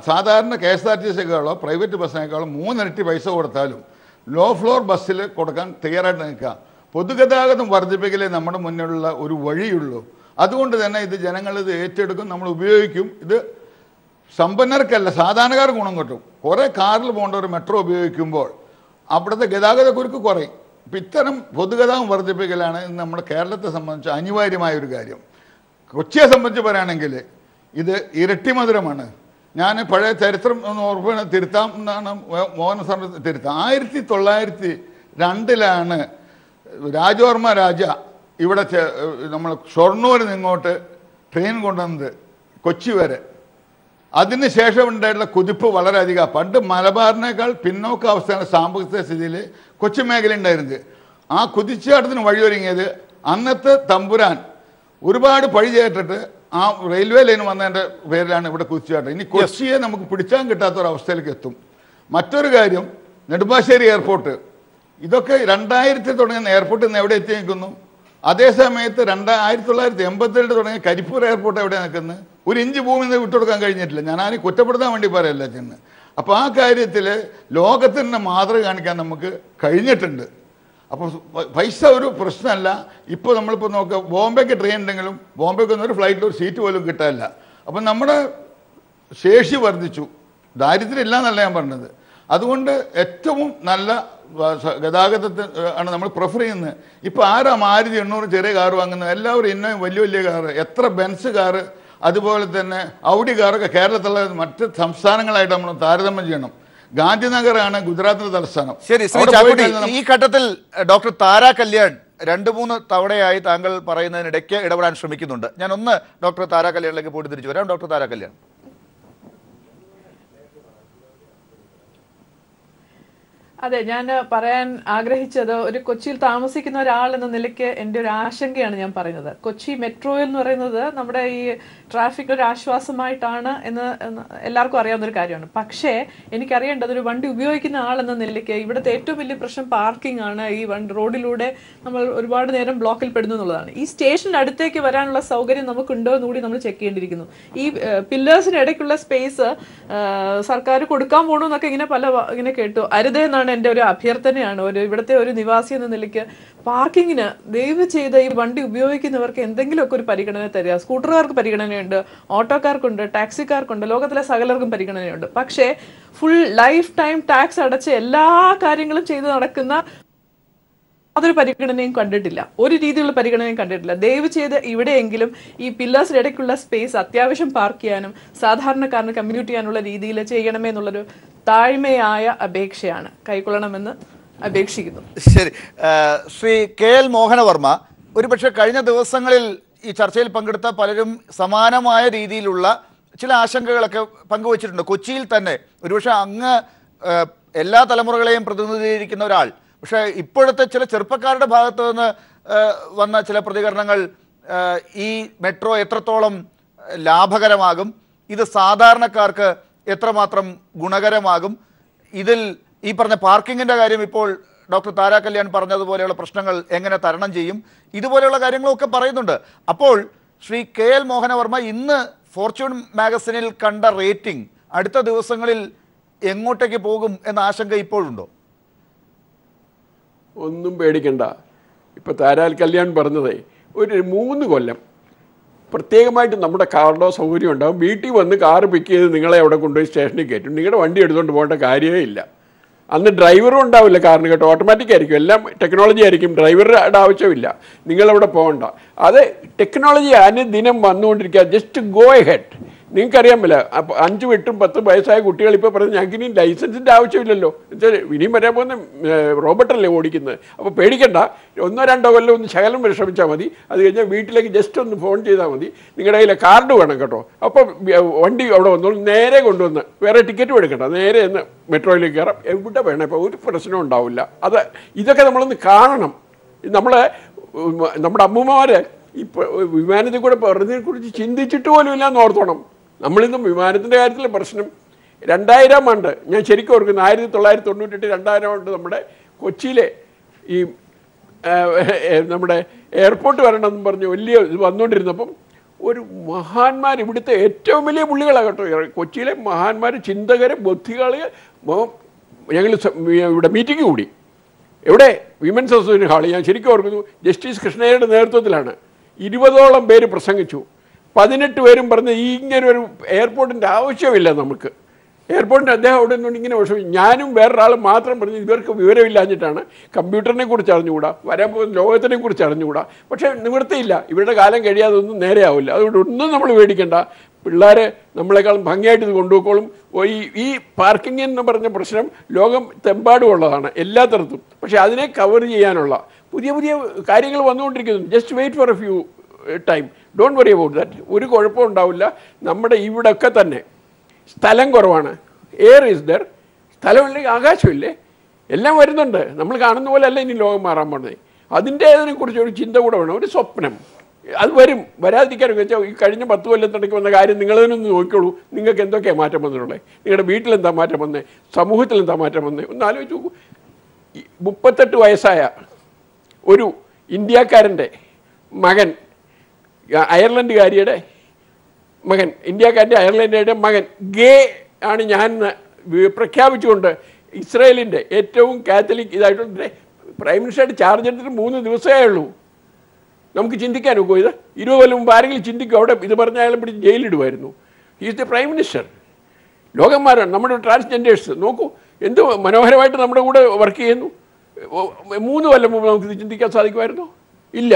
സാധാരണ KSRTCക്കാളോ പ്രൈവറ്റ് ബസ്സിനേക്കാളോ 3 ഇരട്ടി പൈസ കൊടുത്താലും ലോ ഫ്ലോർ ബസ്സിൽ കൊടുക്കാൻ തയ്യാറായിട്ട് നിൽക്കുക. പൊതുഗതാഗതം വർദ്ധിപ്പിക്കലേ നമ്മുടെ മുന്നിലുള്ള ഒരു വഴിയുള്ളൂ. അതുകൊണ്ട് തന്നെ ഇത് ജനങ്ങൾ ഇത് ഏറ്റെടുക്കും, നമ്മൾ ഉപയോഗിക്കും. ഇത് സമ്പന്നർക്കല്ല, സാധാരണക്കാർക്ക് ഗുണം കിട്ടും. കുറേ കാറിൽ പോകേണ്ട ഒരു മെട്രോ ഉപയോഗിക്കുമ്പോൾ അവിടുത്തെ ഗതാഗതക്കുരുക്ക് കുറയും. ഇപ്പം ഇത്തരം പൊതുഗതാഗതം വർദ്ധിപ്പിക്കലാണ് ഇന്ന് നമ്മുടെ കേരളത്തെ സംബന്ധിച്ച് അനിവാര്യമായ ഒരു കാര്യം. കൊച്ചിയെ സംബന്ധിച്ച് പറയുകയാണെങ്കിൽ ഇത് ഇരട്ടി മധുരമാണ്. ഞാൻ പഴയ ചരിത്രം ഒന്ന് ഓർമ്മ തിരുത്താം എന്നാണ് മോഹൻ സാറിന് തിരുത്താം. 1902 രാജവർമ്മ രാജ ഇവിടെ നമ്മൾ ഷൊർണൂരിൽ നിന്നിങ്ങോട്ട് ട്രെയിൻ കൊണ്ടുവന്നത് കൊച്ചി വരെ. അതിന് ശേഷം ഉണ്ടായിട്ടുള്ള കുതിപ്പ് വളരെയധികം. പണ്ട് മലബാറിനേക്കാൾ പിന്നോക്ക അവസ്ഥയാണ് സാമ്പത്തിക സ്ഥിതിയിൽ കൊച്ചി മേഖല ഉണ്ടായിരുന്നത്. ആ കുതിച്ചാട്ടത്തിന് വഴിയൊരുങ്ങിയത് അന്നത്തെ തമ്പുരാൻ ഒരുപാട് പഴി ചെയ്തിട്ട് ആ റെയിൽവേ ലൈൻ വന്നതിൻ്റെ പേരിലാണ് ഇവിടെ കുതിച്ചാട്ടം. ഇനി കൊച്ചിയെ നമുക്ക് പിടിച്ചാൻ കിട്ടാത്തൊരവസ്ഥയിലേക്ക് എത്തും. മറ്റൊരു കാര്യം, നെടുമ്പാശ്ശേരി എയർപോർട്ട്, ഇതൊക്കെ 2000 തുടങ്ങിയ എയർപോർട്ടിൽ നിന്ന് എവിടെ എത്തി നിൽക്കുന്നു? അതേസമയത്ത് 1982 തുടങ്ങിയ കരിപ്പൂർ എയർപോർട്ട് എവിടെ നിൽക്കുന്നത്? ഒരു ഇഞ്ച് ഭൂമി വിട്ടുകൊടുക്കാൻ കഴിഞ്ഞിട്ടില്ല. ഞാൻ ആരും കുറ്റപ്പെടുത്താൻ വേണ്ടി പറയല്ല ചെന്ന്. അപ്പോൾ ആ കാര്യത്തിൽ ലോകത്തിന് മാതൃക കാണിക്കാൻ നമുക്ക് കഴിഞ്ഞിട്ടുണ്ട്. അപ്പോൾ പൈസ ഒരു പ്രശ്നമല്ല. ഇപ്പോൾ നമ്മളിപ്പോൾ നോക്കുക, ബോംബെക്ക് ട്രെയിൻ ഉണ്ടെങ്കിലും ബോംബെക്കൊന്നും ഒരു ഫ്ലൈറ്റിൽ ഒരു സീറ്റ് പോലും കിട്ടാനില്ല. അപ്പം നമ്മുടെ ശേഷി വർദ്ധിച്ചു, ദാരിദ്ര്യം ഇല്ല എന്നല്ല ഞാൻ പറഞ്ഞത്. അതുകൊണ്ട് ഏറ്റവും നല്ല ഗതാഗതത്തിൽ ആണ് നമ്മൾ പ്രിഫർ ചെയ്യുന്നത്. ഇപ്പോൾ ആരാ മാരുതി 800 ചെറിയ കാറ് വാങ്ങുന്നത്? എല്ലാവരും ഇന്നോയും വലിയ കാറ്, എത്ര ബെൻസ് കാറ്, അതുപോലെ തന്നെ ഔഡി കാറൊക്കെ കേരളത്തിലുള്ള മറ്റ് സംസ്ഥാനങ്ങളായിട്ട് നമ്മൾ താരതമ്യം ചെയ്യണം. ഗാന്ധിനഗറാണ് ഗുജറാത്തിൻ്റെ തലസ്ഥാനം. ശരി, ഈ ഘട്ടത്തിൽ ഡോക്ടർ താര കല്യാൺ 2-3 തവണയായി താങ്കൾ പറയുന്നതിനിടയ്ക്ക് ഇടപെടാൻ ശ്രമിക്കുന്നുണ്ട്. ഞാൻ ഒന്ന് ഡോക്ടർ താര കല്യാണിലേക്ക് പോയിട്ട് തിരിച്ചു വരാം. ഡോക്ടർ താര കല്യാൺ, അതെ, ഞാൻ പറയാൻ ആഗ്രഹിച്ചത് ഒരു കൊച്ചിയിൽ താമസിക്കുന്ന ഒരാൾ എന്ന നിലയ്ക്ക് എൻ്റെ ഒരു ആശങ്കയാണ് ഞാൻ പറയുന്നത്. കൊച്ചി മെട്രോ എന്ന് പറയുന്നത് നമ്മുടെ ഈ ട്രാഫിക് ഒരു ആശ്വാസമായിട്ടാണ് എന്ന് എല്ലാവർക്കും അറിയാവുന്ന ഒരു കാര്യമാണ്. പക്ഷേ എനിക്കറിയേണ്ടത് ഒരു വണ്ടി ഉപയോഗിക്കുന്ന ആളെന്ന നിലയ്ക്ക് ഇവിടുത്തെ ഏറ്റവും വലിയ പ്രശ്നം പാർക്കിംഗ് ആണ്. ഈ റോഡിലൂടെ നമ്മൾ ഒരുപാട് നേരം ബ്ലോക്കിൽ പെടുന്നു എന്നുള്ളതാണ്. ഈ സ്റ്റേഷൻ്റെ അടുത്തേക്ക് വരാനുള്ള സൗകര്യം നമുക്കുണ്ടോ എന്ന് കൂടി നമ്മൾ ചെക്ക് ചെയ്യേണ്ടിയിരിക്കുന്നു. ഈ പില്ലേഴ്സിന് ഇടയ്ക്കുള്ള സ്പേസ് സർക്കാർ കൊടുക്കാൻ പോകണമെന്നൊക്കെ ഇങ്ങനെ കേട്ടു. അരുതേ എന്നാണ് എൻ്റെ ഒരു അഭ്യർത്ഥനയാണ്, ഇവിടുത്തെ ഒരു നിവാസി എന്ന നിലയ്ക്ക് പാർക്കിങ്ങിന് ദയവ് ചെയ്ത് ഈ വണ്ടി ഉപയോഗിക്കുന്നവർക്ക് എന്തെങ്കിലുമൊക്കെ ഒരു പരിഗണന തരിക. സ്കൂട്ടറുകാർക്ക് പരിഗണനയുണ്ട്, ഓട്ടോക്കാർക്കുണ്ട്, ടാക്സിക്കാർക്കുണ്ട്, ലോകത്തിലെ സകലർക്കും പരിഗണനയുണ്ട്. പക്ഷേ ഫുൾ ലൈഫ് ടൈം ടാക്സ് അടച്ച് എല്ലാ കാര്യങ്ങളും ചെയ്ത് നടക്കുന്ന അതൊരു പരിഗണനയും കണ്ടിട്ടില്ല, ഒരു രീതിയിലുള്ള പരിഗണനയും കണ്ടിട്ടില്ല. ദയവ് ചെയ്ത് ഇവിടെയെങ്കിലും ഈ പില്ലേഴ്സിന് ഇടയ്ക്കുള്ള സ്പേസ് അത്യാവശ്യം പാർക്ക് ചെയ്യാനും സാധാരണക്കാരന് കമ്മ്യൂട്ട് ചെയ്യാനുള്ള രീതിയിൽ ചെയ്യണമേ എന്നുള്ളൊരു താഴ്മയായ അപേക്ഷയാണ്, കൈക്കൊള്ളണമെന്ന് അപേക്ഷിക്കുന്നു. ശരി, ശ്രീ KL മോഹനവർമ്മ, ഒരുപക്ഷെ കഴിഞ്ഞ ദിവസങ്ങളിൽ ഈ ചർച്ചയിൽ പങ്കെടുത്ത പലരും സമാനമായ രീതിയിലുള്ള ചില ആശങ്കകളൊക്കെ പങ്കുവച്ചിട്ടുണ്ട്. കൊച്ചിയിൽ തന്നെ ഒരുപക്ഷെ അങ്ങ് എല്ലാ തലമുറകളെയും പ്രതിനിധീകരിക്കുന്ന ഒരാൾ, പക്ഷേ ഇപ്പോഴത്തെ ചില ചെറുപ്പക്കാരുടെ ഭാഗത്ത് നിന്ന് വന്ന ചില പ്രതികരണങ്ങൾ ഈ മെട്രോ എത്രത്തോളം ലാഭകരമാകും, ഇത് സാധാരണക്കാർക്ക് എത്രമാത്രം ഗുണകരമാകും, ഇതിൽ ഈ പറഞ്ഞ പാർക്കിങ്ങിൻ്റെ കാര്യം ഇപ്പോൾ ഡോക്ടർ താര കല്യാൺ പറഞ്ഞതുപോലെയുള്ള പ്രശ്നങ്ങൾ എങ്ങനെ തരണം ചെയ്യും, ഇതുപോലെയുള്ള കാര്യങ്ങളൊക്കെ പറയുന്നുണ്ട്. അപ്പോൾ ശ്രീ KL മോഹനവർമ്മ, ഇന്ന് ഫോർച്യൂൺ മാഗസിനിൽ കണ്ട റേറ്റിംഗ് അടുത്ത ദിവസങ്ങളിൽ എങ്ങോട്ടേക്ക് പോകും എന്ന ആശങ്ക ഇപ്പോഴുണ്ടോ? ഒന്നും പേടിക്കണ്ട. ഇപ്പോൾ താരാൽ കല്യാൺ പറഞ്ഞതേ, ഒരു 3 കൊല്ലം പ്രത്യേകമായിട്ട് നമ്മുടെ കാറിലോ സൗകര്യം ഉണ്ടാകും. വീട്ടിൽ വന്ന് കാറ് പിക്ക് ചെയ്ത് നിങ്ങളെ അവിടെ കൊണ്ടുപോയി സ്റ്റേഷനിൽ കയറ്റും. നിങ്ങളുടെ വണ്ടി എടുത്തുകൊണ്ട് പോകേണ്ട കാര്യമേ ഇല്ല. അന്ന് ഡ്രൈവറും ഉണ്ടാവില്ല കാറിന് കേട്ടോ, ഓട്ടോമാറ്റിക് ആയിരിക്കും, എല്ലാം ടെക്നോളജി ആയിരിക്കും, ഡ്രൈവറുടെ ആവശ്യമില്ല, നിങ്ങളവിടെ പോകണ്ട. അത് ടെക്നോളജി അനുദിനം വന്നുകൊണ്ടിരിക്കുക. Just go ahead. നിങ്ങൾക്കറിയാമല്ല, അപ്പോൾ 5, 8, 10 വയസ്സായ കുട്ടികൾ ഇപ്പോൾ പറഞ്ഞ് ഞങ്ങൾക്ക് ഇനി ലൈസൻസിൻ്റെ ആവശ്യമില്ലല്ലോ, എന്നുവെച്ചാൽ ഇനിയും വരാൻ പോകുന്ന റോബോട്ടല്ലേ ഓടിക്കുന്നത്. അപ്പോൾ പേടിക്കണ്ട, 1-2 കൊല്ലം ഒന്ന് ശകലം വിഷമിച്ചാൽ മതി. അത് കഴിഞ്ഞാൽ വീട്ടിലേക്ക് ജസ്റ്റ് ഒന്ന് ഫോൺ ചെയ്താൽ മതി. നിങ്ങളുടെ കയ്യിൽ കാർഡ് വേണം കേട്ടോ. അപ്പോൾ വണ്ടി അവിടെ വന്നോളൂ, നേരെ കൊണ്ടുവന്ന് വേറെ ടിക്കറ്റും എടുക്കണ്ട, നേരെ ഒന്ന് മെട്രോയിലേക്ക് കയറാം, എവിടെ വേണം. ഇപ്പോൾ ഒരു പ്രശ്നവും ഉണ്ടാവില്ല. ഇതൊക്കെ നമ്മളൊന്ന് കാണണം. നമ്മുടെ അമ്മൂമ്മമാർ ഇപ്പോൾ വിമാനത്തിൽ കൂടെ പറഞ്ഞതിനെക്കുറിച്ച് ചിന്തിച്ചിട്ട് പോലും ഇല്ല എന്ന് ഓർത്തോണം. നമ്മളിന്നും വിമാനത്തിൻ്റെ കാര്യത്തിലെ പ്രശ്നം 2000 ആണ്ട് ഞാൻ ശരിക്കും ഓർക്കുന്നു, 1998, 2000 ആണ്ട് നമ്മുടെ കൊച്ചിയിലെ ഈ നമ്മുടെ എയർപോർട്ട് വരണമെന്ന് പറഞ്ഞ് വലിയ ഇത് വന്നുകൊണ്ടിരുന്നപ്പം ഒരു മഹാന്മാർ, ഇവിടുത്തെ ഏറ്റവും വലിയ പുള്ളികളാണ് കേട്ടോ, കൊച്ചിയിലെ മഹാന്മാർ, ചിന്തകർ, ബുദ്ധികൾ, ഞങ്ങൾ ഇവിടെ മീറ്റിംഗ് കൂടി. എവിടെ? വിമൻസ് അസോസിയേഷൻ ഹാളിൽ. ഞാൻ ശരിക്കും ഓർക്കുന്നു, ജസ്റ്റിസ് കൃഷ്ണയ്യരുടെ നേതൃത്വത്തിലാണ്. 20ഓളം പേര് പ്രസംഗിച്ചു. 18 പേരും പറഞ്ഞ് ഇങ്ങനെ ഒരു എയർപോർട്ടിൻ്റെ ആവശ്യമില്ല നമുക്ക്. എയർപോർട്ടിൻ്റെ അദ്ദേഹം അവിടെ നിന്നുകൊണ്ട് ഇങ്ങനെ വിഷമിച്ചു. ഞാനും വേറൊരാൾ മാത്രം പറഞ്ഞ് ഇവർക്ക് വിവരമില്ലാഞ്ഞിട്ടാണ്, കമ്പ്യൂട്ടറിനെ കുറിച്ച് അറിഞ്ഞുകൂടാ, വരാൻ പോകുന്ന ലോകത്തിനെ കുറിച്ച് അറിഞ്ഞുകൂടാ. പക്ഷേ നിവൃത്തിയില്ല, ഇവരുടെ കാലം കഴിയാതെ ഒന്നും നേരെയാവില്ല. അതുകൊണ്ട് ഒന്നും നമ്മൾ പേടിക്കേണ്ട. പിള്ളേർ നമ്മളെക്കാളും ഭംഗിയായിട്ട് ഇത് കൊണ്ടുപോയിക്കോളും. ഈ പാർക്കിംഗ് എന്ന് പറഞ്ഞ പ്രശ്നം ലോകത്തെമ്പാടും ഉള്ളതാണ്, എല്ലാ തരത്തും. പക്ഷേ അതിനെ കവർ ചെയ്യാനുള്ള പുതിയ പുതിയ കാര്യങ്ങൾ വന്നുകൊണ്ടിരിക്കുന്നു. Just wait for a few time, don't worry about that. ഒരു കുഴപ്പവും ഉണ്ടാവില്ല. നമ്മുടെ ഇവിടെയൊക്കെ തന്നെ സ്ഥലം കുറവാണ്. Air is there. സ്ഥലമില്ലെങ്കിൽ ആകാശമില്ലേ, എല്ലാം വരുന്നുണ്ട്. നമ്മൾ കാണുന്ന പോലെ അല്ല ഇനി ലോകം മാറാൻ പോകുന്നത്. അതിൻ്റേതിനെക്കുറിച്ച് ഒരു ചിന്ത കൂടെ വേണം, ഒരു സ്വപ്നം. അത് വരും, വരാതിരിക്കാനൊക്കെ വെച്ചാൽ ഈ കഴിഞ്ഞ 10 കൊല്ലത്തിടയ്ക്ക് വന്ന കാര്യം നിങ്ങളതിനൊന്ന് നോക്കിക്കോളൂ. നിങ്ങൾക്ക് എന്തൊക്കെയാണ് മാറ്റം വന്നിട്ടുള്ളത്? നിങ്ങളുടെ വീട്ടിലെന്താ മാറ്റം വന്നേ? സമൂഹത്തിൽ എന്താ മാറ്റം വന്നേ? ഒന്ന് ആലോചിച്ച് നോക്കൂ. 38 വയസ്സായ ഒരു ഇന്ത്യക്കാരൻ്റെ മകൻ, അയർലൻഡുകാരിയുടെ മകൻ, ഇന്ത്യക്കാരൻ്റെ അയർലൻഡുകാരുടെ മകൻ ഗേ ആണ് ഞാൻ പ്രഖ്യാപിച്ചുകൊണ്ട് ഇസ്രായേലിൻ്റെ ഏറ്റവും കാത്തലിക് ഇതായിട്ടുണ്ട് പ്രൈം മിനിസ്റ്ററായിട്ട് ചാർജ് എടുത്തിട്ട് 3 ദിവസമേ ഉള്ളൂ. നമുക്ക് ചിന്തിക്കാൻ നോക്കുമോ? ഇത് 20 കൊല്ലം മുമ്പ് ആരെങ്കിലും ചിന്തിക്കും? അവിടെ ഇത് പറഞ്ഞ അയാളെ പിടിച്ച് ജയിലിടുമായിരുന്നു. Is the prime minister. ലോകന്മാരാണ് നമ്മുടെ ട്രാൻസ്ജെൻഡേഴ്സ്. നോക്കൂ എന്ത് മനോഹരമായിട്ട് നമ്മുടെ കൂടെ വർക്ക് ചെയ്യുന്നു. 3 കൊല്ലം മുമ്പ് നമുക്കിത് ചിന്തിക്കാൻ സാധിക്കുമായിരുന്നോ? ഇല്ല.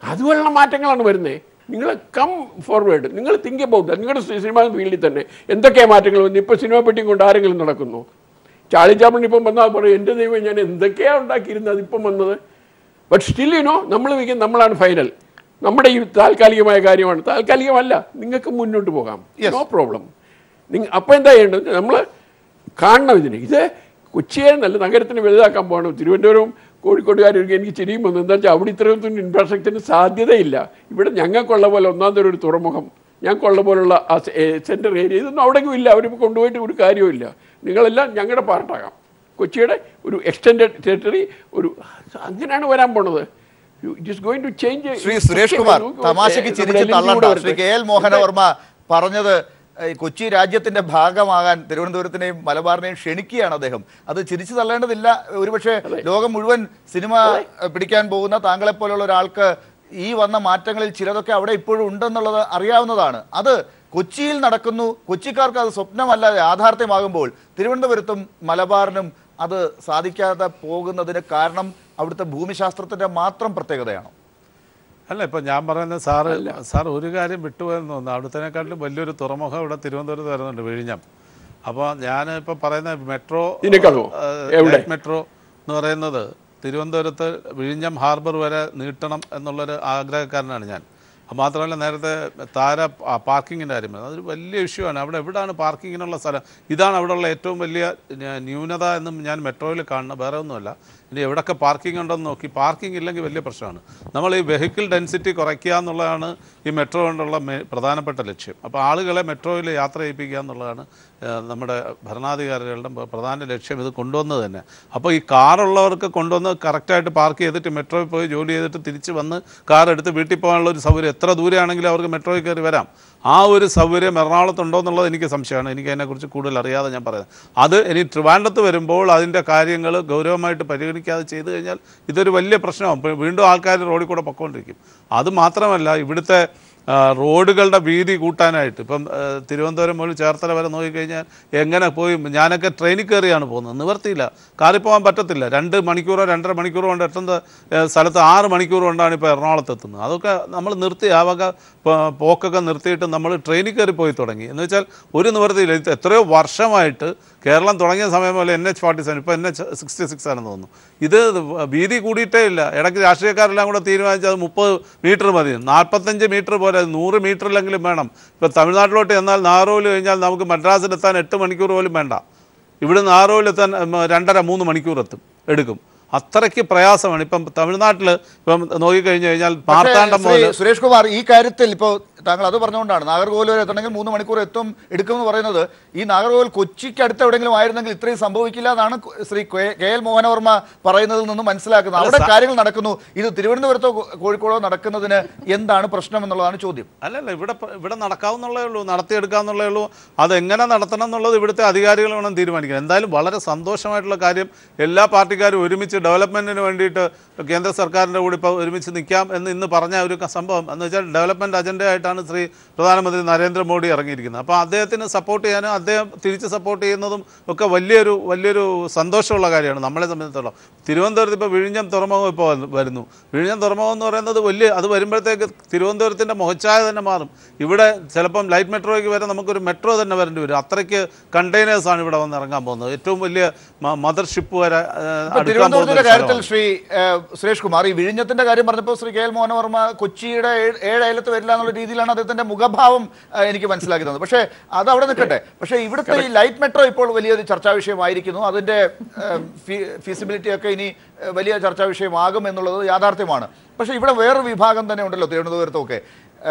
അതുപോലുള്ള മാറ്റങ്ങളാണ് വരുന്നത്. നിങ്ങൾ കം ഫോർവേഡ്, നിങ്ങൾ തിങ്ക് അബൌട്ട് ദാറ്റ്. നിങ്ങളുടെ സിനിമ ഫീൽഡിൽ തന്നെ എന്തൊക്കെയാണ് മാറ്റങ്ങൾ വന്നു? ഇപ്പോൾ സിനിമ പെട്ടിയും കൊണ്ട് ആരെങ്കിലും നടക്കുന്നു? ചാർളി ചാപ്ലിൻ ഇപ്പം വന്നാൽ പറയും എൻ്റെ ദൈവം ഞാൻ എന്തൊക്കെയാണ് ഉണ്ടാക്കിയിരുന്നത് അതിപ്പം വന്നത്. ബട്ട് സ്റ്റിൽ നമ്മൾ വയ്ക്കും, നമ്മളാണ് ഫൈനൽ. നമ്മുടെ ഈ താൽക്കാലികമായ കാര്യമാണ്. താൽക്കാലികമല്ല, നിങ്ങൾക്ക് മുന്നോട്ട് പോകാം, നോ പ്രോബ്ലം. അപ്പോൾ എന്താ ചെയ്യേണ്ടത്? നമ്മൾ കാണണം ഇതിന്. ഇത് കൊച്ചിയെ നല്ല നഗരത്തിന് വലുതാക്കാൻ പോകണം. തിരുവനന്തപുരം കോഴിക്കോട്ടുകാർക്ക് എനിക്ക് ചിരിയും വന്നു. എന്താ വെച്ചാൽ അവിടെ ഇത്രയും ഇൻഫ്രാസ്ട്രക്ചറിന് സാധ്യതയില്ല. ഇവിടെ ഞങ്ങൾക്കുള്ള പോലെ 1-ാം തരം ഒരു തുറമുഖം, ഞങ്ങൾക്കുള്ള പോലുള്ള സെൻറ്റർ ഏരിയ ഇതൊന്നും അവിടേക്കും ഇല്ല. അവർ കൊണ്ടുപോയിട്ട് ഒരു കാര്യവുമില്ല. നിങ്ങളെല്ലാം ഞങ്ങളുടെ പാർട്ടാകാം. കൊച്ചിയുടെ ഒരു എക്സ്റ്റെൻഡഡ് ടെറിട്ടറി, ഒരു അങ്ങനെയാണ് വരാൻ പോണത്. ശ്രീ സുരേഷ് കുമാർ, തമാശയ്ക്ക് ചിരിച്ച് തള്ളണ്ട. ശ്രീ KL മോഹനവർമ്മ പറഞ്ഞത് കൊച്ചി രാജ്യത്തിൻ്റെ ഭാഗമാകാൻ തിരുവനന്തപുരത്തിനെയും മലബാറിനെയും ക്ഷണിക്കുകയാണ് അദ്ദേഹം. അത് ചിരിച്ചു തള്ളേണ്ടതില്ല. ഒരുപക്ഷെ ലോകം മുഴുവൻ സിനിമ പിടിക്കാൻ പോകുന്ന താങ്കളെപ്പോലുള്ള ഒരാൾക്ക് ഈ വന്ന മാറ്റങ്ങളിൽ ചിലതൊക്കെ അവിടെ ഇപ്പോഴും ഉണ്ടെന്നുള്ളത് അറിയാവുന്നതാണ്. അത് കൊച്ചിയിൽ നടക്കുന്നു, കൊച്ചിക്കാർക്ക് അത് സ്വപ്നമല്ല യാഥാർത്ഥ്യമാകുമ്പോൾ തിരുവനന്തപുരത്തും മലബാറിനും അത് സാധിക്കാതെ പോകുന്നതിന് കാരണം അവിടുത്തെ ഭൂമിശാസ്ത്രത്തിൻ്റെ മാത്രം പ്രത്യേകതയാണോ? അല്ല, ഇപ്പം ഞാൻ പറയുന്നത് സാർ ഒരു കാര്യം വിട്ടുപോയെന്ന് തോന്നുന്നു. അവിടുത്തേക്കാട്ടിലും വലിയൊരു തുറമുഖം ഇവിടെ തിരുവനന്തപുരത്ത് വരുന്നുണ്ട്, വിഴിഞ്ഞം. അപ്പോൾ ഞാൻ ഇപ്പോൾ പറയുന്ന മെട്രോ എന്ന് പറയുന്നത് തിരുവനന്തപുരത്ത് വിഴിഞ്ഞം ഹാർബർ വരെ നീട്ടണം എന്നുള്ളൊരു ആഗ്രഹക്കാരനാണ് ഞാൻ. മാത്രമല്ല, നേരത്തെ പാർക്കിങ്ങിൻ്റെ കാര്യം അതൊരു വലിയ ഇഷ്യൂ ആണ്. അവിടെ എവിടെയാണ് പാർക്കിങ്ങിനുള്ള സ്ഥലം? ഇതാണ് അവിടെയുള്ള ഏറ്റവും വലിയ ന്യൂനത എന്നും ഞാൻ മെട്രോയിൽ കാണുന്നത്. വേറെ ഒന്നുമല്ല. ഇനി എവിടെയൊക്കെ പാർക്കിംഗ് ഉണ്ടെന്ന് നോക്കി, പാർക്കിംഗ് ഇല്ലെങ്കിൽ വലിയ പ്രശ്നമാണ്. നമ്മൾ ഈ വെഹിക്കിൾ ഡെൻസിറ്റി കുറയ്ക്കുക എന്നുള്ളതാണ് ഈ മെട്രോ കൊണ്ടുള്ള പ്രധാനപ്പെട്ട ലക്ഷ്യം. അപ്പോൾ ആളുകളെ മെട്രോയിൽ യാത്ര ചെയ്യിപ്പിക്കുക എന്നുള്ളതാണ് നമ്മുടെ ഭരണാധികാരികളുടെ പ്രധാന ലക്ഷ്യം. ഇത് കൊണ്ടുവന്നത് തന്നെ. അപ്പോൾ ഈ കാറുള്ളവർക്ക് കൊണ്ടുവന്ന് കറക്റ്റായിട്ട് പാർക്ക് ചെയ്തിട്ട് മെട്രോയിൽ പോയി ജോലി ചെയ്തിട്ട് തിരിച്ച് വന്ന് കാർ എടുത്ത് വീട്ടിൽ പോകാനുള്ള ഒരു സൗകര്യം, എത്ര ദൂരെയാണെങ്കിലും അവർക്ക് മെട്രോയിൽ കയറി വരാം. ആ ഒരു സൗകര്യം എറണാകുളത്തുണ്ടോ എന്നുള്ളത് എനിക്ക് സംശയമാണ്. എനിക്ക് അതിനെക്കുറിച്ച് കൂടുതൽ അറിയാതെ ഞാൻ പറയുന്നത്. അത് ഇനി ട്രിവാൻഡ്രത്ത് വരുമ്പോൾ അതിൻ്റെ കാര്യങ്ങൾ ഗൗരവമായിട്ട് പരിഗണിക്കാതെ ചെയ്തു കഴിഞ്ഞാൽ ഇതൊരു വലിയ പ്രശ്നമാണ്. വീണ്ടും ആൾക്കാർ റോഡിൽ കൂടെ പൊയ്ക്കൊണ്ടിരിക്കും. അത് മാത്രമല്ല, ഇവിടുത്തെ റോഡുകളുടെ വീതി കൂട്ടാനായിട്ട് ഇപ്പം തിരുവനന്തപുരം മുതൽ ചേർത്തല വരെ നോക്കിക്കഴിഞ്ഞാൽ എങ്ങനെ പോയി, ഞാനൊക്കെ ട്രെയിനിൽ കയറിയാണ് പോകുന്നത്, നിവർത്തിയില്ല, കാറിൽ പോകാൻ പറ്റത്തില്ല. 2 മണിക്കൂറോ 2.5 മണിക്കൂറോ കൊണ്ട് എത്തുന്ന സ്ഥലത്ത് 6 മണിക്കൂർ കൊണ്ടാണ് ഇപ്പോൾ എറണാകുളത്ത് എത്തുന്നത്. അതൊക്കെ നമ്മൾ നിർത്തി, ആ വക പോക്കൊക്കെ നിർത്തിയിട്ട് നമ്മൾ ട്രെയിനിൽ കയറി പോയി തുടങ്ങി. എന്ന് വെച്ചാൽ ഒരു നിവർത്തിയില്ല. എത്രയോ വർഷമായിട്ട് കേരളം തുടങ്ങിയ സമയം പോലെ NH47, ഇപ്പോൾ NH66 ആണെന്ന് തോന്നുന്നു. ഇത് വീതി കൂടിയിട്ടേ ഇല്ല. ഇടയ്ക്ക് രാഷ്ട്രീയക്കാരെല്ലാം കൂടെ തീരുമാനിച്ചത് 30 മീറ്റർ മതി, 45 മീറ്റർ പോലെ 100 മീറ്ററിലെങ്കിലും വേണം. ഇപ്പോൾ തമിഴ്നാട്ടിലോട്ട് ചെന്നാൽ നാഗർകോവിൽ കഴിഞ്ഞാൽ നമുക്ക് മദ്രാസിലെത്താൻ 8 മണിക്കൂർ പോലും വേണ്ട. ഇവിടുന്ന് നാഗർകോവിലെത്താൻ 2.5-3 മണിക്കൂർ എടുക്കും. അത്രയ്ക്ക് പ്രയാസമാണ്. ഇപ്പം തമിഴ്നാട്ടിൽ ഇപ്പം നോക്കിക്കഴിഞ്ഞു കഴിഞ്ഞാൽ മാർത്താണ്ഡം മുതൽ സുരേഷ് കുമാർ, ഈ കാര്യത്തിൽ ഇപ്പോൾ താങ്കൾ അത് പറഞ്ഞുകൊണ്ടാണ് നാഗർകോവിൽ വരെ എത്തണമെങ്കിൽ 3 മണിക്കൂർ എടുക്കുമെന്ന് പറയുന്നത്. ഈ നാഗർകോവിൽ കൊച്ചിക്ക് അടുത്ത് എവിടെയെങ്കിലും ആയിരുന്നെങ്കിൽ ഇത്രയും സംഭവിക്കില്ല എന്നാണ് ശ്രീ KL മോഹനവർമ്മ പറയുന്നതിൽ നിന്നും മനസ്സിലാക്കുന്നത്. അവിടെ കാര്യങ്ങൾ നടക്കുന്നു. ഇത് തിരുവനന്തപുരത്തോ കോഴിക്കോടോ നടക്കുന്നതിന് എന്താണ് പ്രശ്നം എന്നുള്ളതാണ് ചോദ്യം. അല്ലല്ല, ഇവിടെ നടക്കാവുന്നുള്ളേ ഉള്ളൂ, നടത്തിയെടുക്കാവുന്നുള്ളേ ഉള്ളൂ. അതെങ്ങനെ നടത്തണം എന്നുള്ളത് ഇവിടുത്തെ അധികാരികൾ വേണം തീരുമാനിക്കണം. എന്തായാലും വളരെ സന്തോഷമായിട്ടുള്ള കാര്യം, എല്ലാ പാർട്ടിക്കാരും ഒരുമിച്ച് ഡെവലപ്മെൻറ്റിന് വേണ്ടിയിട്ട് കേന്ദ്ര സർക്കാരിൻ്റെ കൂടെ ഇപ്പോൾ ഒരുമിച്ച് നിൽക്കാം എന്ന് ഇന്ന് പറഞ്ഞ ഒരു സംഭവം എന്ന് വെച്ചാൽ ഡെവലപ്മെൻറ്റ് അജണ്ടയായിട്ടാണ് ശ്രീ പ്രധാനമന്ത്രി നരേന്ദ്രമോദി ഇറങ്ങിയിരിക്കുന്നത്. അപ്പോൾ അദ്ദേഹത്തിന് സപ്പോർട്ട് ചെയ്യാനും അദ്ദേഹം തിരിച്ച് സപ്പോർട്ട് ചെയ്യുന്നതും ഒക്കെ വലിയൊരു സന്തോഷമുള്ള കാര്യമാണ് നമ്മളെ സംബന്ധിച്ചിടത്തോളം. തിരുവനന്തപുരത്ത് ഇപ്പോൾ വിഴിഞ്ഞം തുറമുഖം ഇപ്പോൾ വരുന്നു. വിഴിഞ്ഞം തുറമുഖം എന്ന് പറയുന്നത് അത് വരുമ്പോഴത്തേക്ക് തിരുവനന്തപുരത്തിൻ്റെ മുഖച്ഛായ തന്നെ മാറും. ഇവിടെ ചിലപ്പം ലൈറ്റ് മെട്രോയ്ക്ക് വരെ നമുക്കൊരു മെട്രോ തന്നെ വരേണ്ടി വരും. അത്രയ്ക്ക് കണ്ടെയ്നേഴ്സാണ് ഇവിടെ വന്ന് ഇറങ്ങാൻ പോകുന്നത്. ഏറ്റവും വലിയ മദർഷിപ്പ് വരെ കാര്യത്തിൽ ശ്രീ സുരേഷ് കുമാർ, ഈ വിഴിഞ്ഞത്തിന്റെ കാര്യം പറഞ്ഞപ്പോൾ ശ്രീ KL മോഹനവർമ്മ കൊച്ചിയുടെ 7 അയലത്ത് വരില്ല എന്നുള്ള രീതിയിലാണ് അദ്ദേഹത്തിന്റെ മുഖഭാവം എനിക്ക് മനസ്സിലാക്കി തന്നത്. പക്ഷേ അത് അവിടെ നിൽക്കട്ടെ. പക്ഷേ ഇവിടുത്തെ ഈ ലൈറ്റ് മെട്രോ ഇപ്പോൾ വലിയൊരു ചർച്ചാ വിഷയമായിരിക്കുന്നു. അതിന്റെ ഫീസിബിലിറ്റി ഒക്കെ ഇനി വലിയ ചർച്ചാ വിഷയമാകും എന്നുള്ളത് യാഥാർത്ഥ്യമാണ്. പക്ഷേ ഇവിടെ വേറൊരു വിഭാഗം തന്നെ ഉണ്ടല്ലോ തിരുവനന്തപുരത്തൊക്കെ.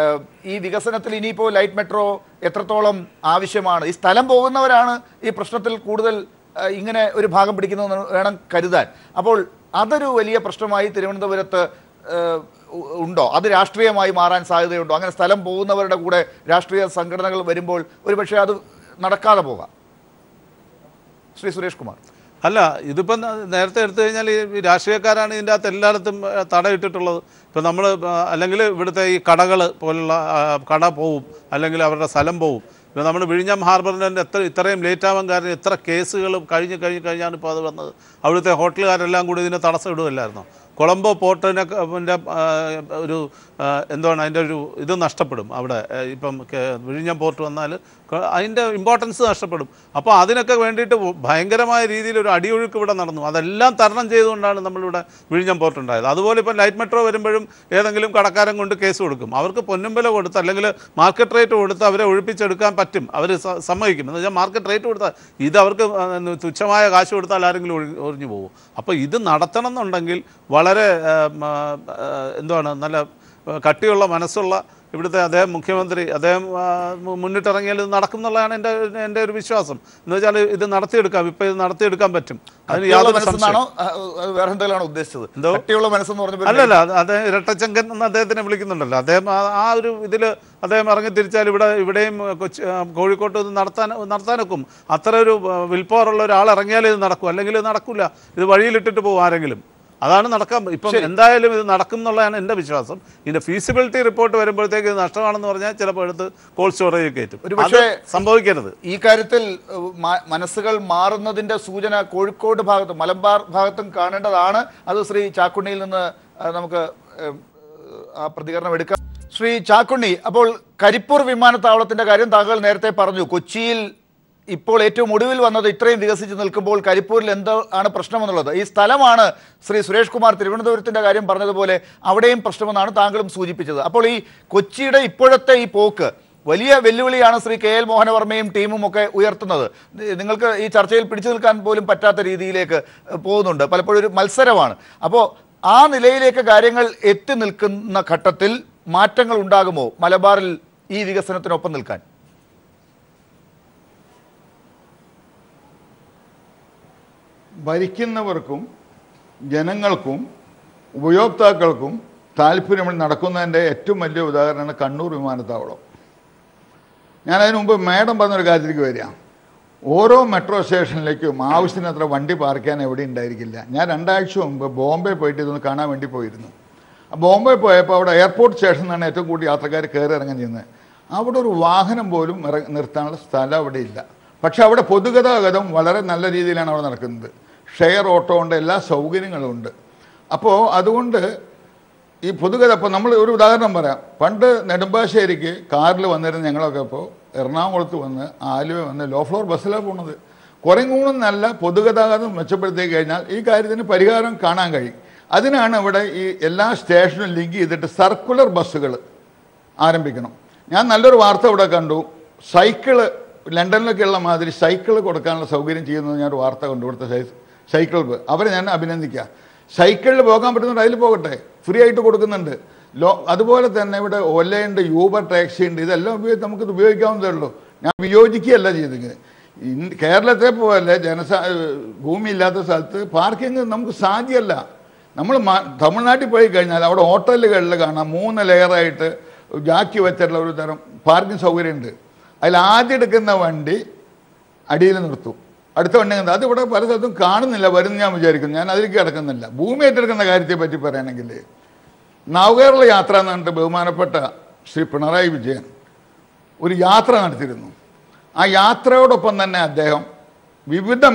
ഈ വികസനത്തിൽ ഇനിയിപ്പോൾ ലൈറ്റ് മെട്രോ എത്രത്തോളം ആവശ്യമാണ്? ഈ സ്ഥലം പോകുന്നവരാണ് ഈ പ്രശ്നത്തിൽ കൂടുതൽ ഇങ്ങനെ ഒരു ഭാഗം പിടിക്കുന്നതെന്ന് വേണം കരുതാൻ. അപ്പോൾ അതൊരു വലിയ പ്രശ്നമായി തിരുവനന്തപുരത്ത് ഉണ്ടോ? അത് രാഷ്ട്രീയമായി മാറാൻ സാധ്യതയുണ്ടോ? അങ്ങനെ സ്ഥലം പോകുന്നവരുടെ കൂടെ രാഷ്ട്രീയ സംഘടനകൾ വരുമ്പോൾ ഒരുപക്ഷെ അത് നടക്കാതെ പോകാം. ശ്രീ സുരേഷ് കുമാർ. അല്ല, ഇതിപ്പം നേരത്തെ എടുത്തു കഴിഞ്ഞാൽ ഈ രാഷ്ട്രീയക്കാരാണ് ഇതിൻ്റെ അകത്ത് എല്ലായിടത്തും തടയിട്ടിട്ടുള്ളത്. ഇപ്പം നമ്മൾ അല്ലെങ്കിൽ ഇവിടുത്തെ ഈ കടകൾ പോലുള്ള കട പോവും, അല്ലെങ്കിൽ അവരുടെ സ്ഥലം പോവും. ഇപ്പം നമ്മൾ വിഴിഞ്ഞം ഹാർബറിൻ്റെ ഇത്രയും ലേറ്റ് ആവാൻ കാരണം എത്ര കേസുകൾ കഴിഞ്ഞാണ് ഇപ്പോൾ അത് വന്നത്. അവിടുത്തെ ഹോട്ടലുകാരെല്ലാം കൂടി ഇതിനെ തടസ്സം ഇടുകയല്ലായിരുന്നോ? കൊളംബോ പോർട്ടിനെ ഒരു എന്താണ് അതിൻ്റെ ഒരു ഇത് നഷ്ടപ്പെടും. അവിടെ ഇപ്പം വിഴിഞ്ഞം പോർട്ട് വന്നാൽ അതിൻ്റെ ഇമ്പോർട്ടൻസ് നഷ്ടപ്പെടും. അപ്പോൾ അതിനൊക്കെ വേണ്ടിയിട്ട് ഭയങ്കരമായ രീതിയിൽ ഒരു അടിയൊഴുക്ക് ഇവിടെ നടന്നു. അതെല്ലാം തരണം ചെയ്തുകൊണ്ടാണ് നമ്മളിവിടെ വിഴിഞ്ഞം പോർട്ട് ഉണ്ടായത്. അതുപോലെ ഇപ്പം ലൈറ്റ് മെട്രോ വരുമ്പോഴും ഏതെങ്കിലും കടക്കാരൻ കൊണ്ട് കേസ് കൊടുക്കും. അവർക്ക് പൊന്നുംവില കൊടുത്ത് അല്ലെങ്കിൽ മാർക്കറ്റ് റേറ്റ് കൊടുത്ത് അവരെ ഒഴിപ്പിച്ചെടുക്കാൻ പറ്റും. അവർ സമ്മതിക്കും. എന്ന് വെച്ചാൽ മാർക്കറ്റ് റേറ്റ് കൊടുത്താൽ ഇത് അവർക്ക് തുച്ഛമായ കാശ് കൊടുത്താൽ ആരെങ്കിലും ഒഴിഞ്ഞു പോകും. അപ്പോൾ ഇത് നടത്തണം എന്നുണ്ടെങ്കിൽ വളരെ എന്താണ് നല്ല കട്ടിയുള്ള മനസ്സുള്ള ഇവിടുത്തെ അദ്ദേഹം മുഖ്യമന്ത്രി, അദ്ദേഹം മുന്നിട്ടിറങ്ങിയാൽ ഇത് നടക്കും എന്നുള്ളതാണ് എൻ്റെ ഒരു വിശ്വാസം. എന്ന് വെച്ചാൽ ഇത് നടത്തിയെടുക്കാം, ഇപ്പം ഇത് നടത്തിയെടുക്കാൻ പറ്റും. അതിന് യാതൊരു സംശയമാണോ വേറെ എന്തെങ്കിലാണോ ഉദ്ദേശിച്ചത്? എന്തോ അല്ലല്ല, അദ്ദേഹം ഇരട്ടച്ചങ്കൻ എന്ന് അദ്ദേഹത്തിനെ വിളിക്കുന്നുണ്ടല്ലോ. അദ്ദേഹം ആ ഒരു ഇതിൽ അദ്ദേഹം ഇറങ്ങി തിരിച്ചാൽ ഇവിടെയും കോഴിക്കോട്ട് ഇത് നടത്താനൊക്കും. അത്ര ഒരു വിൽ പവറുള്ള ഒരാൾ ഇറങ്ങിയാൽ ഇത് നടക്കും, അല്ലെങ്കിൽ ഇത് നടക്കില്ല. ഇത് വഴിയിലിട്ടിട്ട് പോകും ആരെങ്കിലും. അതാണ് നടക്കാൻ. ഇപ്പം എന്തായാലും ഇത് നടക്കും എന്നുള്ളതാണ് എൻ്റെ വിശ്വാസം. ഇതിൻ്റെ ഫീസിബിലിറ്റി റിപ്പോർട്ട് വരുമ്പോഴത്തേക്ക് ഇത് നഷ്ടമാണെന്ന് പറഞ്ഞാൽ ചിലപ്പോൾ എടുത്ത് കോൾഡ് സ്റ്റോറേജ് കയറ്റും. പക്ഷേ സംഭവിക്കരുത്. ഈ കാര്യത്തിൽ മനസ്സുകൾ മാറുന്നതിൻ്റെ സൂചന കോഴിക്കോട് ഭാഗത്തും മലബാർ ഭാഗത്തും കാണേണ്ടതാണ്. അത് ശ്രീ ചാക്കുണ്ണിയിൽ നിന്ന് നമുക്ക് ആ പ്രതികരണം എടുക്കാം. ശ്രീ ചാക്കുണ്ണി, അപ്പോൾ കരിപ്പൂർ വിമാനത്താവളത്തിൻ്റെ കാര്യം താങ്കൾ നേരത്തെ പറഞ്ഞു. കൊച്ചിയിൽ ഇപ്പോൾ ഏറ്റവും ഒടുവിൽ വന്നത് ഇത്രയും വികസിച്ച് നിൽക്കുമ്പോൾ കരിപ്പൂരിൽ എന്താണ് പ്രശ്നമെന്നുള്ളത്. ഈ സ്ഥലമാണ് ശ്രീ സുരേഷ് കുമാർ തിരുവനന്തപുരത്തിൻ്റെ കാര്യം പറഞ്ഞതുപോലെ അവിടെയും പ്രശ്നമെന്നാണ് താങ്കളും സൂചിപ്പിച്ചത്. അപ്പോൾ ഈ കൊച്ചിയുടെ ഇപ്പോഴത്തെ ഈ പോക്ക് വലിയ വെല്ലുവിളിയാണ് ശ്രീ KL മോഹനവർമ്മയും ടീമും ഒക്കെ ഉയർത്തുന്നത്. നിങ്ങൾക്ക് ഈ ചർച്ചയിൽ പിടിച്ചു നിൽക്കാൻ പോലും പറ്റാത്ത രീതിയിലേക്ക് പോകുന്നുണ്ട്. പലപ്പോഴും ഒരു മത്സരമാണ്. അപ്പോൾ ആ നിലയിലേക്ക് കാര്യങ്ങൾ എത്തി നിൽക്കുന്ന ഘട്ടത്തിൽ മാറ്റങ്ങൾ ഉണ്ടാകുമോ മലബാറിൽ ഈ വികസനത്തിനൊപ്പം നിൽക്കാൻ? ഭരിക്കുന്നവർക്കും ജനങ്ങൾക്കും ഉപയോക്താക്കൾക്കും താല്പര്യം നടക്കുന്നതിൻ്റെ ഏറ്റവും വലിയ ഉദാഹരണമാണ് കണ്ണൂർ വിമാനത്താവളം. ഞാനതിന് മുമ്പ് മാഡം പറഞ്ഞൊരു കാര്യത്തിലേക്ക് വരിക. ഓരോ മെട്രോ സ്റ്റേഷനിലേക്കും ആവശ്യത്തിനത്ര വണ്ടി പാർക്ക് ചെയ്യാൻ എവിടെ ഉണ്ടായിരിക്കില്ല. ഞാൻ 2 ആഴ്ച മുമ്പ് ബോംബെ പോയിട്ട് ഇതൊന്ന് കാണാൻ വേണ്ടി പോയിരുന്നു. ബോംബെ പോയപ്പോൾ അവിടെ എയർപോർട്ട് സ്റ്റേഷനിലാണ് ഏറ്റവും കൂടുതൽ യാത്രക്കാർ കയറി ഇറങ്ങാൻ ചെയ്യുന്നത്. അവിടെ ഒരു വാഹനം പോലും നിർത്താനുള്ള സ്ഥലം അവിടെ ഇല്ല. പക്ഷെ അവിടെ പൊതുഗതാഗതം വളരെ നല്ല രീതിയിലാണ് അവിടെ നടക്കുന്നത്. ഷെയർ ഓട്ടോ ഉണ്ട്, എല്ലാ സൗകര്യങ്ങളും ഉണ്ട്. അപ്പോൾ അതുകൊണ്ട് ഈ അപ്പോൾ നമ്മൾ ഒരു ഉദാഹരണം പറയാം. പണ്ട് നെടുമ്പാശ്ശേരിക്ക് കാറിൽ വന്നിരുന്ന ഞങ്ങളൊക്കെ ഇപ്പോൾ എറണാകുളത്ത് വന്ന് ആലുവ വന്ന് ലോ ഫ്ലോർ ബസ്സിലാണ് പോകുന്നത്. കുറേക്കൂടും നല്ല പൊതുഗതാഗതം മെച്ചപ്പെടുത്തി കഴിഞ്ഞാൽ ഈ കാര്യത്തിന് പരിഹാരം കാണാൻ കഴിയും. അതിനാണ് ഇവിടെ ഈ എല്ലാ സ്റ്റേഷനും ലിങ്ക് ചെയ്തിട്ട് സർക്കുലർ ബസ്സുകൾ ആരംഭിക്കണം. ഞാൻ നല്ലൊരു വാർത്ത ഇവിടെ കണ്ടു. സൈക്കിള് ലണ്ടനിലൊക്കെയുള്ള മാതിരി സൈക്കിൾ കൊടുക്കാനുള്ള സൗകര്യം ചെയ്യുന്നത് ഞാനൊരു വാർത്ത കണ്ടു. ഇവിടുത്തെ സൈക്കിൾ അവരെ ഞാൻ അഭിനന്ദിക്കുക. സൈക്കിളിൽ പോകാൻ പറ്റുന്നുണ്ട്, അതിൽ പോകട്ടെ, ഫ്രീ ആയിട്ട് കൊടുക്കുന്നുണ്ട്. അതുപോലെ തന്നെ ഇവിടെ ഓലയുണ്ട്, യൂബർ ടാക്സി ഉണ്ട്. ഇതെല്ലാം നമുക്കിത് ഉപയോഗിക്കാവുന്നതേ ഉള്ളൂ. ഞാൻ വിയോജിക്കുകയല്ല ചെയ്തത്. കേരളത്തെ പോലെ ഭൂമിയില്ലാത്ത സ്ഥലത്ത് പാർക്കിംഗ് നമുക്ക് സാധ്യമല്ല. നമ്മൾ തമിഴ്നാട്ടിൽ പോയി കഴിഞ്ഞാൽ അവിടെ ഹോട്ടലുകളിൽ കാണാം 3 ലെയറായിട്ട് ജാക്കി വെച്ചിട്ടുള്ള ഒരു തരം പാർക്കിംഗ് സൗകര്യമുണ്ട്. അതിൽ ആദ്യം എടുക്കുന്ന വണ്ടി അടിയിൽ നിർത്തും, അടുത്ത വണ്ടി അത് ഇവിടെ പല സ്ഥലത്തും കാണുന്നില്ല, വരുന്ന ഞാൻ വിചാരിക്കുന്നു. ഞാൻ അതിലേക്ക് കിടക്കുന്നില്ല. ഭൂമി ഏറ്റെടുക്കുന്ന കാര്യത്തെ പറ്റി പറയുകയാണെങ്കിൽ നവകേരള യാത്ര എന്ന് പറഞ്ഞിട്ട് ബഹുമാനപ്പെട്ട ശ്രീ പിണറായി വിജയൻ ഒരു യാത്ര നടത്തിയിരുന്നു. ആ യാത്രയോടൊപ്പം തന്നെ അദ്ദേഹം വിവിധ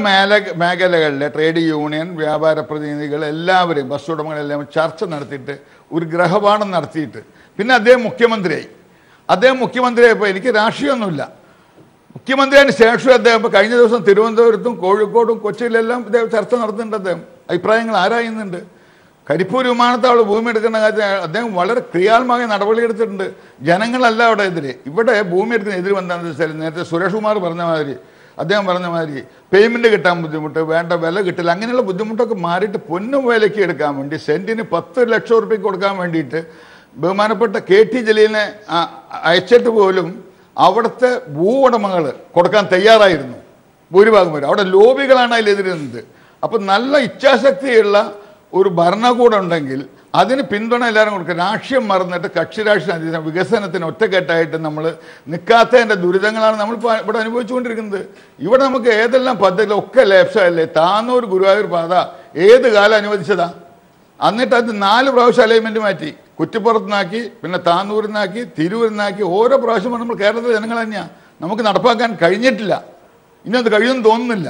മേഖലകളിലെ ട്രേഡ് യൂണിയൻ, വ്യാപാര പ്രതിനിധികൾ എല്ലാവരെയും, ബസ് ഉടമകളെല്ലാം ചർച്ച നടത്തിയിട്ട് ഒരു ഗ്രഹപാഠം നടത്തിയിട്ട് പിന്നെ അദ്ദേഹം മുഖ്യമന്ത്രിയായി. അദ്ദേഹം മുഖ്യമന്ത്രിയായപ്പോൾ എനിക്ക് രാഷ്ട്രീയമൊന്നുമില്ല. മുഖ്യമന്ത്രിയായതിനു ശേഷം അദ്ദേഹം ഇപ്പോൾ കഴിഞ്ഞ ദിവസം തിരുവനന്തപുരത്തും കോഴിക്കോടും കൊച്ചിയിലെല്ലാം ഇദ്ദേഹം ചർച്ച നടത്തുന്നുണ്ട്. അദ്ദേഹം അഭിപ്രായങ്ങൾ ആരായുന്നുണ്ട്. കരിപ്പൂർ വിമാനത്താവളം ഭൂമി എടുക്കുന്ന കാര്യത്തിൽ അദ്ദേഹം വളരെ ക്രിയാത്മകമായ നടപടിയെടുത്തിട്ടുണ്ട്. ജനങ്ങളല്ല അവിടെ എതിരെ. ഇവിടെ ഭൂമി എടുക്കുന്ന എതിര് എന്താണെന്ന് വെച്ചാൽ നേരത്തെ സുരേഷ് കുമാർ പറഞ്ഞ മാതിരി, അദ്ദേഹം പറഞ്ഞ മാതിരി പേയ്മെൻറ്റ് കിട്ടാൻ ബുദ്ധിമുട്ട്, വേണ്ട വില കിട്ടില്ല, അങ്ങനെയുള്ള ബുദ്ധിമുട്ടൊക്കെ മാറിയിട്ട് പൊന്നും വിലയ്ക്ക് എടുക്കാൻ വേണ്ടി സെൻറ്റിന് 10 ലക്ഷം റുപ്യക്ക് കൊടുക്കാൻ വേണ്ടിയിട്ട് ബഹുമാനപ്പെട്ട KT ജലീലിനെ അയച്ചിട്ട് പോലും അവിടുത്തെ ഭൂ ഉടമകൾ കൊടുക്കാൻ തയ്യാറായിരുന്നു ഭൂരിഭാഗം പേരും. അവിടെ ലോബികളാണ് അതിലെതിരുന്നത്. അപ്പം നല്ല ഇച്ഛാശക്തിയുള്ള ഒരു ഭരണകൂടം ഉണ്ടെങ്കിൽ അതിന് പിന്തുണ എല്ലാവരും കൊടുക്കുക. രാഷ്ട്രീയം മറന്നിട്ട് കക്ഷി രാഷ്ട്രീയ വികസനത്തിന് ഒറ്റക്കെട്ടായിട്ട് നമ്മൾ നിൽക്കാത്തതിൻ്റെ ദുരിതങ്ങളാണ് നമ്മളിപ്പോൾ ഇവിടെ അനുഭവിച്ചുകൊണ്ടിരിക്കുന്നത്. ഇവിടെ നമുക്ക് ഏതെല്ലാം പദ്ധതികളൊക്കെ ലേപ്സല്ലേ. താന്നൂർ ഗുരുവായൂർ പാത ഏത് കാലം അനുവദിച്ചതാ? എന്നിട്ട് അത് 4 പ്രാവശ്യം അലൈൻമെൻറ്റ് മാറ്റി. കുറ്റിപ്പുറത്തുനിന്നാക്കി, പിന്നെ താന്നൂരിൽ നിന്നാക്കി, തിരൂരിൽ നിന്നാക്കി. ഓരോ പ്രാവശ്യമാണ് നമ്മൾ കേരളത്തിലെ ജനങ്ങൾ തന്നെയാണ്. നമുക്ക് നടപ്പാക്കാൻ കഴിഞ്ഞിട്ടില്ല. ഇനി അത് കഴിയുമെന്ന് തോന്നുന്നില്ല.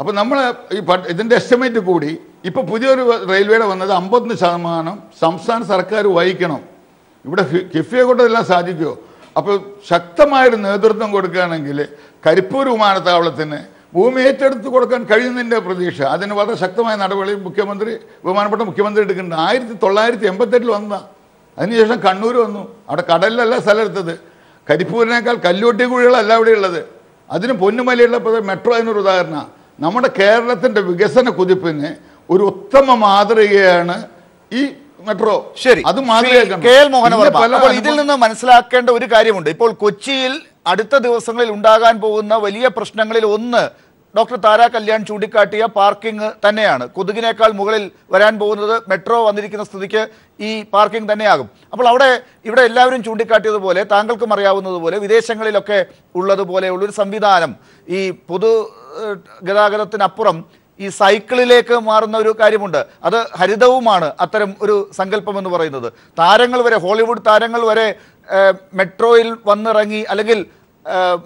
അപ്പോൾ നമ്മൾ ഈ ഇതിൻ്റെ എസ്റ്റിമേറ്റ് കൂടി ഇപ്പോൾ പുതിയൊരു റെയിൽവേയുടെ വന്നത് 51% സംസ്ഥാന സർക്കാർ വഹിക്കണം. ഇവിടെ കിഫ്ബിയെ കൊണ്ട് എല്ലാം സാധിക്കുമോ? അപ്പോൾ ശക്തമായൊരു നേതൃത്വം കൊടുക്കുകയാണെങ്കിൽ കരിപ്പൂർ വിമാനത്താവളത്തിന് ഭൂമി ഏറ്റെടുത്ത് കൊടുക്കാൻ കഴിയുന്നതിൻ്റെ പ്രതീക്ഷ. അതിന് വളരെ ശക്തമായ നടപടി ബഹുമാനപ്പെട്ട മുഖ്യമന്ത്രി എടുക്കുന്നുണ്ട്. 1988 വന്നതാണ്. അതിനുശേഷം കണ്ണൂർ വന്നു. അവിടെ കടലിലല്ല സ്ഥലം എടുത്തത്. കരിപ്പൂരിനേക്കാൾ കല്ലുവട്ടി കുഴികളല്ല അവിടെ ഉള്ളത്. അതിന് പൊന്നുമലയുള്ള മെട്രോ അതിനൊരു ഉദാഹരണമാണ്. നമ്മുടെ കേരളത്തിൻ്റെ വികസന കുതിപ്പിന് ഒരു ഉത്തമ മാതൃകയാണ് ഈ മെട്രോ. ശരി, അത് മാതൃകയാക്കണം. കെ എൽ മോഹനവർമ്മ, അപ്പോൾ ഇതിൽ നിന്ന് മനസ്സിലാക്കേണ്ട ഒരു കാര്യമുണ്ട്. ഇപ്പോൾ കൊച്ചിയിൽ അടുത്ത ദിവസങ്ങളിൽ ഉണ്ടാകാൻ പോകുന്ന വലിയ പ്രശ്നങ്ങളിൽ ഒന്ന് ഡോക്ടർ താരാ കല്യാൺ ചൂണ്ടിക്കാട്ടിയ പാർക്കിംഗ് തന്നെയാണ്. കൊതുകിനേക്കാൾ മുകളിൽ വരാൻ പോകുന്നത് മെട്രോ വന്നിരിക്കുന്ന സ്ഥിതിക്ക് ഈ പാർക്കിംഗ് തന്നെയാകും. അപ്പോൾ ഇവിടെ എല്ലാവരും ചൂണ്ടിക്കാട്ടിയതുപോലെ, താങ്കൾക്കും അറിയാവുന്നതുപോലെ, വിദേശങ്ങളിലൊക്കെ ഉള്ളതുപോലെയുള്ളൊരു സംവിധാനം ഈ പൊതു ഗതാഗതത്തിനപ്പുറം ഈ സൈക്കിളിലേക്ക് മാറുന്ന ഒരു കാര്യമുണ്ട്. അത് ഹരിതവുമാണ് അത്തരം ഒരു സങ്കല്പം എന്ന് പറയുന്നത്. താരങ്ങൾ വരെ, ഹോളിവുഡ് താരങ്ങൾ വരെ മെട്രോയിൽ വന്നിറങ്ങി അല്ലെങ്കിൽ